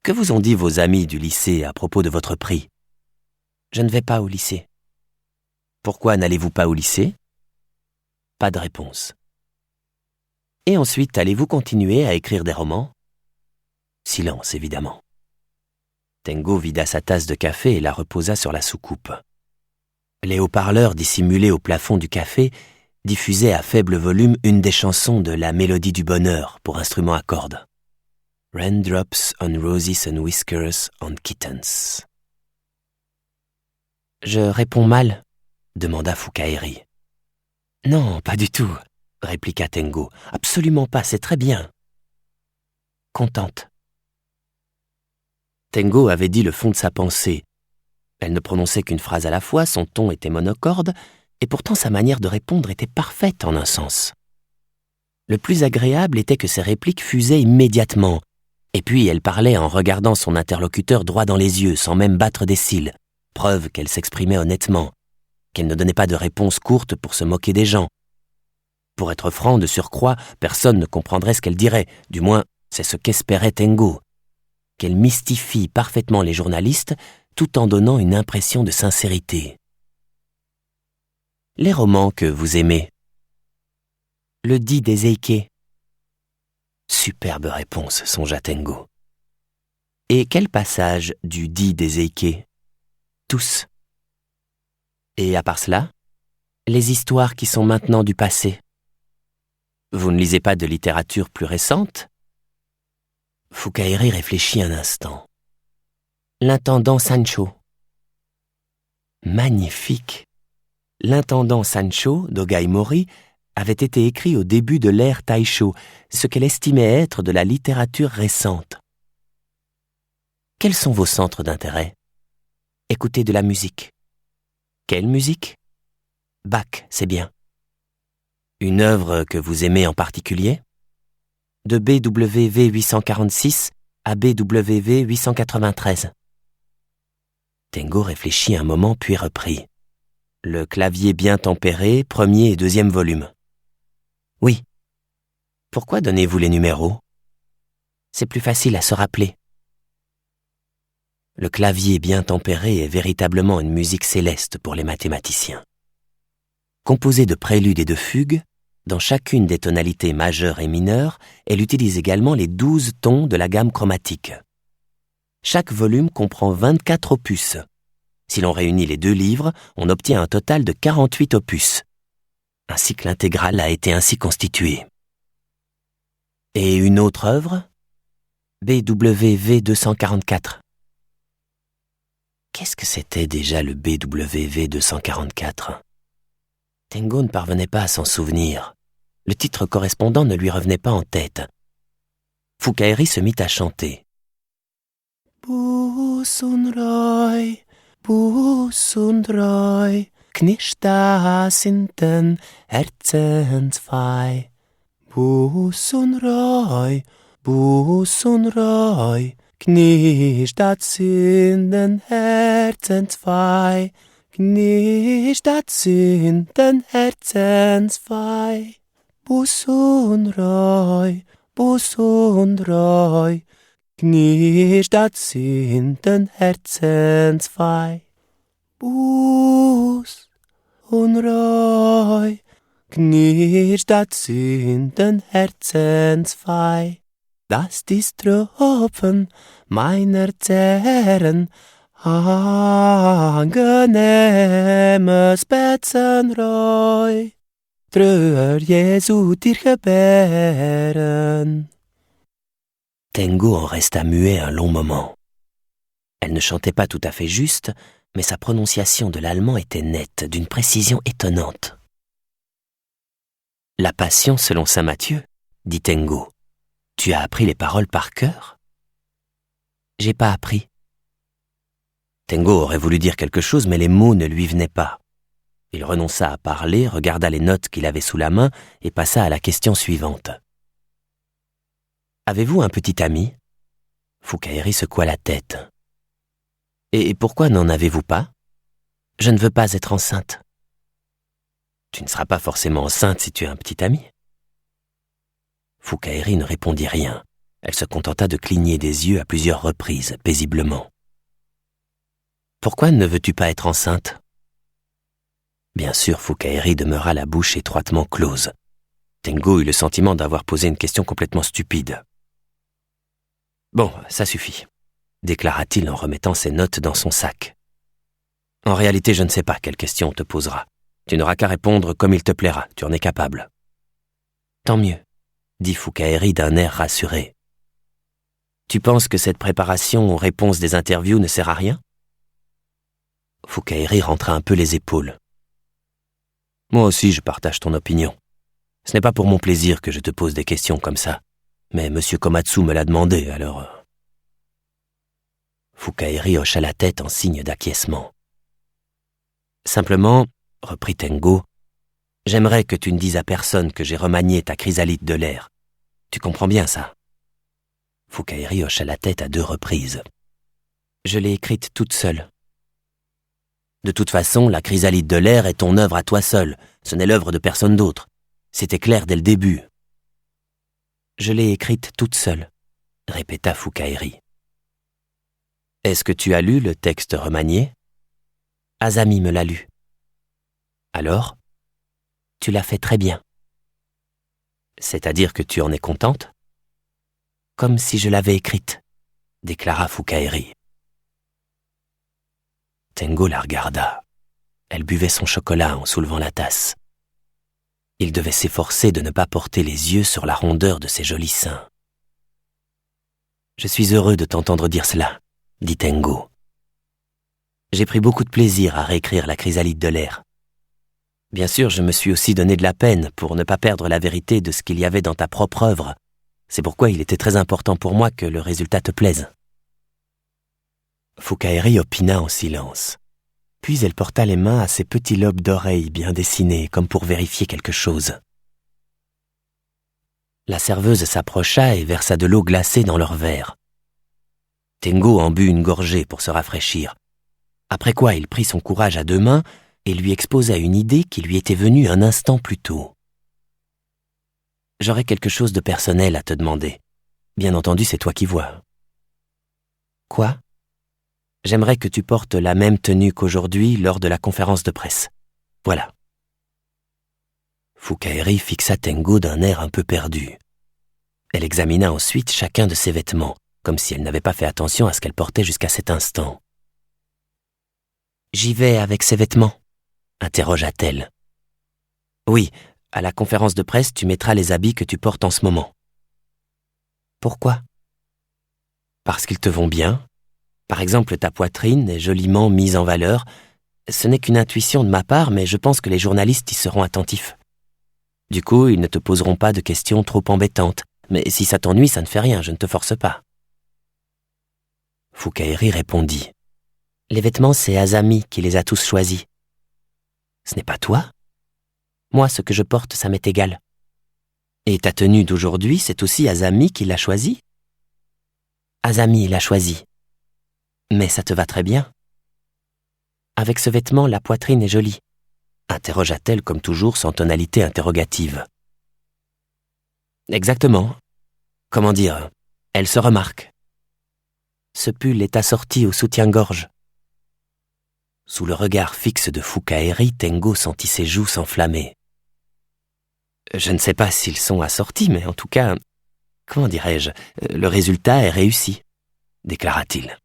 Que vous ont dit vos amis du lycée à propos de votre prix ? Je ne vais pas au lycée. Pourquoi n'allez-vous pas au lycée ? Pas de réponse. Et ensuite, allez-vous continuer à écrire des romans ? Silence, évidemment. Tengo vida sa tasse de café et la reposa sur la soucoupe. Les haut-parleurs dissimulés au plafond du café diffusaient à faible volume une des chansons de La Mélodie du bonheur pour instrument à cordes. Raindrops on roses and whiskers on kittens. Je réponds mal ? demanda Fukaeri. Non, pas du tout, répliqua Tengo. Absolument pas, c'est très bien. Contente. Tengo avait dit le fond de sa pensée. Elle ne prononçait qu'une phrase à la fois, son ton était monocorde, et pourtant sa manière de répondre était parfaite en un sens. Le plus agréable était que ses répliques fusaient immédiatement, et puis elle parlait en regardant son interlocuteur droit dans les yeux, sans même battre des cils, preuve qu'elle s'exprimait honnêtement, qu'elle ne donnait pas de réponse courte pour se moquer des gens. Pour être franc, de surcroît, personne ne comprendrait ce qu'elle dirait, du moins c'est ce qu'espérait Tengo, qu'elle mystifie parfaitement les journalistes tout en donnant une impression de sincérité. Les romans que vous aimez. Le dit des Eike. Superbe réponse, songea Tengo. Et quel passage du dit des Eike? Tous. Et à part cela, les histoires qui sont maintenant du passé. Vous ne lisez pas de littérature plus récente? Fukaeri réfléchit un instant. L'intendant Sancho. Magnifique. L'intendant Sancho d'Ogai Mori avait été écrit au début de l'ère Taisho, ce qu'elle estimait être de la littérature récente. Quels sont vos centres d'intérêt? Écoutez de la musique. Quelle musique? Bach, c'est bien. Une œuvre que vous aimez en particulier? De BWV 846 à BWV 893. Tengo réfléchit un moment puis reprit. Le clavier bien tempéré, premier et deuxième volume. Oui. Pourquoi donnez-vous les numéros? C'est plus facile à se rappeler. Le clavier bien tempéré est véritablement une musique céleste pour les mathématiciens. Composée de préludes et de fugues, dans chacune des tonalités majeures et mineures, elle utilise également les 12 tons de la gamme chromatique. Chaque volume comprend 24 opus. Si l'on réunit les 2 livres, on obtient un total de 48 opus. Un cycle intégral a été ainsi constitué. Et une autre œuvre? BWV 244. Qu'est-ce que c'était déjà le BWV 244? Tengo ne parvenait pas à s'en souvenir. Le titre correspondant ne lui revenait pas en tête. Fukaeri se mit à chanter. Busunroi, Busunroi, knishta sinten herzensfei. Busunroi, Busunroi, knishta sinten herzensfei. Knishta sinten herzensfei. Busunroi, Busunroi, knishta sinten herzensfei. Busunroi, knishta sinten herzensfei. Das die Strophen meiner Zähren, angenehmes Betzenroi, treuer Jesu dir gebären. Tengo en resta muet un long moment. Elle ne chantait pas tout à fait juste, mais sa prononciation de l'allemand était nette, d'une précision étonnante. La Passion selon saint Matthieu, dit Tengo. Tu as appris les paroles par cœur? J'ai pas appris. Tengo aurait voulu dire quelque chose, mais les mots ne lui venaient pas. Il renonça à parler, regarda les notes qu'il avait sous la main et passa à la question suivante. Avez-vous un petit ami? Fukaeri secoua la tête. Et pourquoi n'en avez-vous pas? Je ne veux pas être enceinte. Tu ne seras pas forcément enceinte si tu as un petit ami. Fukaeri ne répondit rien. Elle se contenta de cligner des yeux à plusieurs reprises, paisiblement. Pourquoi ne veux-tu pas être enceinte? Bien sûr, Fukaeri demeura la bouche étroitement close. Tengo eut le sentiment d'avoir posé une question complètement stupide. Bon, ça suffit, déclara-t-il en remettant ses notes dans son sac. En réalité, je ne sais pas quelle question on te posera. Tu n'auras qu'à répondre comme il te plaira, tu en es capable. Tant mieux, dit Fukaeri d'un air rassuré. Tu penses que cette préparation aux réponses des interviews ne sert à rien? Fukaeri rentra un peu les épaules. Moi aussi, je partage ton opinion. Ce n'est pas pour mon plaisir que je te pose des questions comme ça, mais M. Komatsu me l'a demandé, alors... Fukaeri hocha la tête en signe d'acquiescement. Simplement, reprit Tengo, J'aimerais que tu ne dises à personne que j'ai remanié ta chrysalide de l'air. Tu comprends bien ça? Fukaeri hocha la tête à 2 reprises. Je l'ai écrite toute seule. De toute façon, la chrysalide de l'air est ton œuvre à toi seul. Ce n'est l'œuvre de personne d'autre. C'était clair dès le début. Je l'ai écrite toute seule, répéta Fukaeri. Est-ce que tu as lu le texte remanié? Azami me l'a lu. Alors? Tu l'as fait très bien. C'est-à-dire que tu en es contente? Comme si je l'avais écrite, déclara Fukaeri. Tengo la regarda. Elle buvait son chocolat en soulevant la tasse. Il devait s'efforcer de ne pas porter les yeux sur la rondeur de ses jolis seins. « Je suis heureux de t'entendre dire cela, » dit Tengo. « J'ai pris beaucoup de plaisir à réécrire la chrysalide de l'air. Bien sûr, je me suis aussi donné de la peine pour ne pas perdre la vérité de ce qu'il y avait dans ta propre œuvre. C'est pourquoi il était très important pour moi que le résultat te plaise. » Fukaeri opina en silence. Puis elle porta les mains à ses petits lobes d'oreilles bien dessinés, comme pour vérifier quelque chose. La serveuse s'approcha et versa de l'eau glacée dans leur verre. Tengo en but une gorgée pour se rafraîchir, après quoi il prit son courage à 2 mains et lui exposa une idée qui lui était venue un instant plus tôt. « J'aurais quelque chose de personnel à te demander. Bien entendu, c'est toi qui vois. »« Quoi ? » J'aimerais que tu portes la même tenue qu'aujourd'hui lors de la conférence de presse. Voilà. Fukaeri fixa Tengo d'un air un peu perdu. Elle examina ensuite chacun de ses vêtements, comme si elle n'avait pas fait attention à ce qu'elle portait jusqu'à cet instant. « J'y vais avec ces vêtements ?» interrogea-t-elle. « Oui, à la conférence de presse, tu mettras les habits que tu portes en ce moment. »« Pourquoi ? » ?»« Parce qu'ils te vont bien. Par exemple, ta poitrine est joliment mise en valeur. Ce n'est qu'une intuition de ma part, mais je pense que les journalistes y seront attentifs. Du coup, ils ne te poseront pas de questions trop embêtantes. Mais si ça t'ennuie, ça ne fait rien, je ne te force pas. » Fukaeri répondit. « Les vêtements, c'est Azami qui les a tous choisis. »« Ce n'est pas toi ? Moi, ce que je porte, ça m'est égal. »« Et ta tenue d'aujourd'hui, c'est aussi Azami qui l'a choisie ? » ?»« Azami l'a choisie. » « Mais ça te va très bien. »« Avec ce vêtement, la poitrine est jolie, » interrogea-t-elle comme toujours sans tonalité interrogative. « Exactement. Comment dire, elle se remarque. Ce pull est assorti au soutien-gorge. » Sous le regard fixe de Fukaeri, Tengo sentit ses joues s'enflammer. « Je ne sais pas s'ils sont assortis, mais en tout cas, comment dirais-je, le résultat est réussi, » déclara-t-il.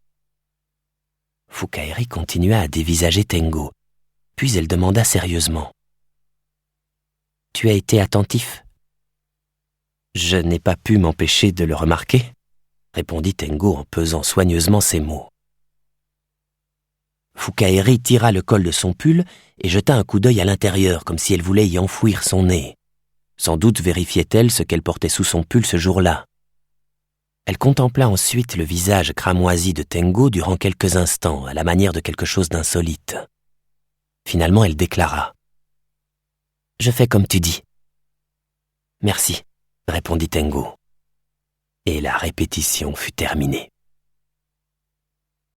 Fukaeri continua à dévisager Tengo, puis elle demanda sérieusement. « Tu as été attentif ?»« Je n'ai pas pu m'empêcher de le remarquer, » répondit Tengo en pesant soigneusement ses mots. Fukaeri tira le col de son pull et jeta un coup d'œil à l'intérieur comme si elle voulait y enfouir son nez. Sans doute vérifiait-elle ce qu'elle portait sous son pull ce jour-là. Elle contempla ensuite le visage cramoisi de Tengo durant quelques instants, à la manière de quelque chose d'insolite. Finalement, elle déclara. « Je fais comme tu dis. »« Merci, » répondit Tengo. Et la répétition fut terminée.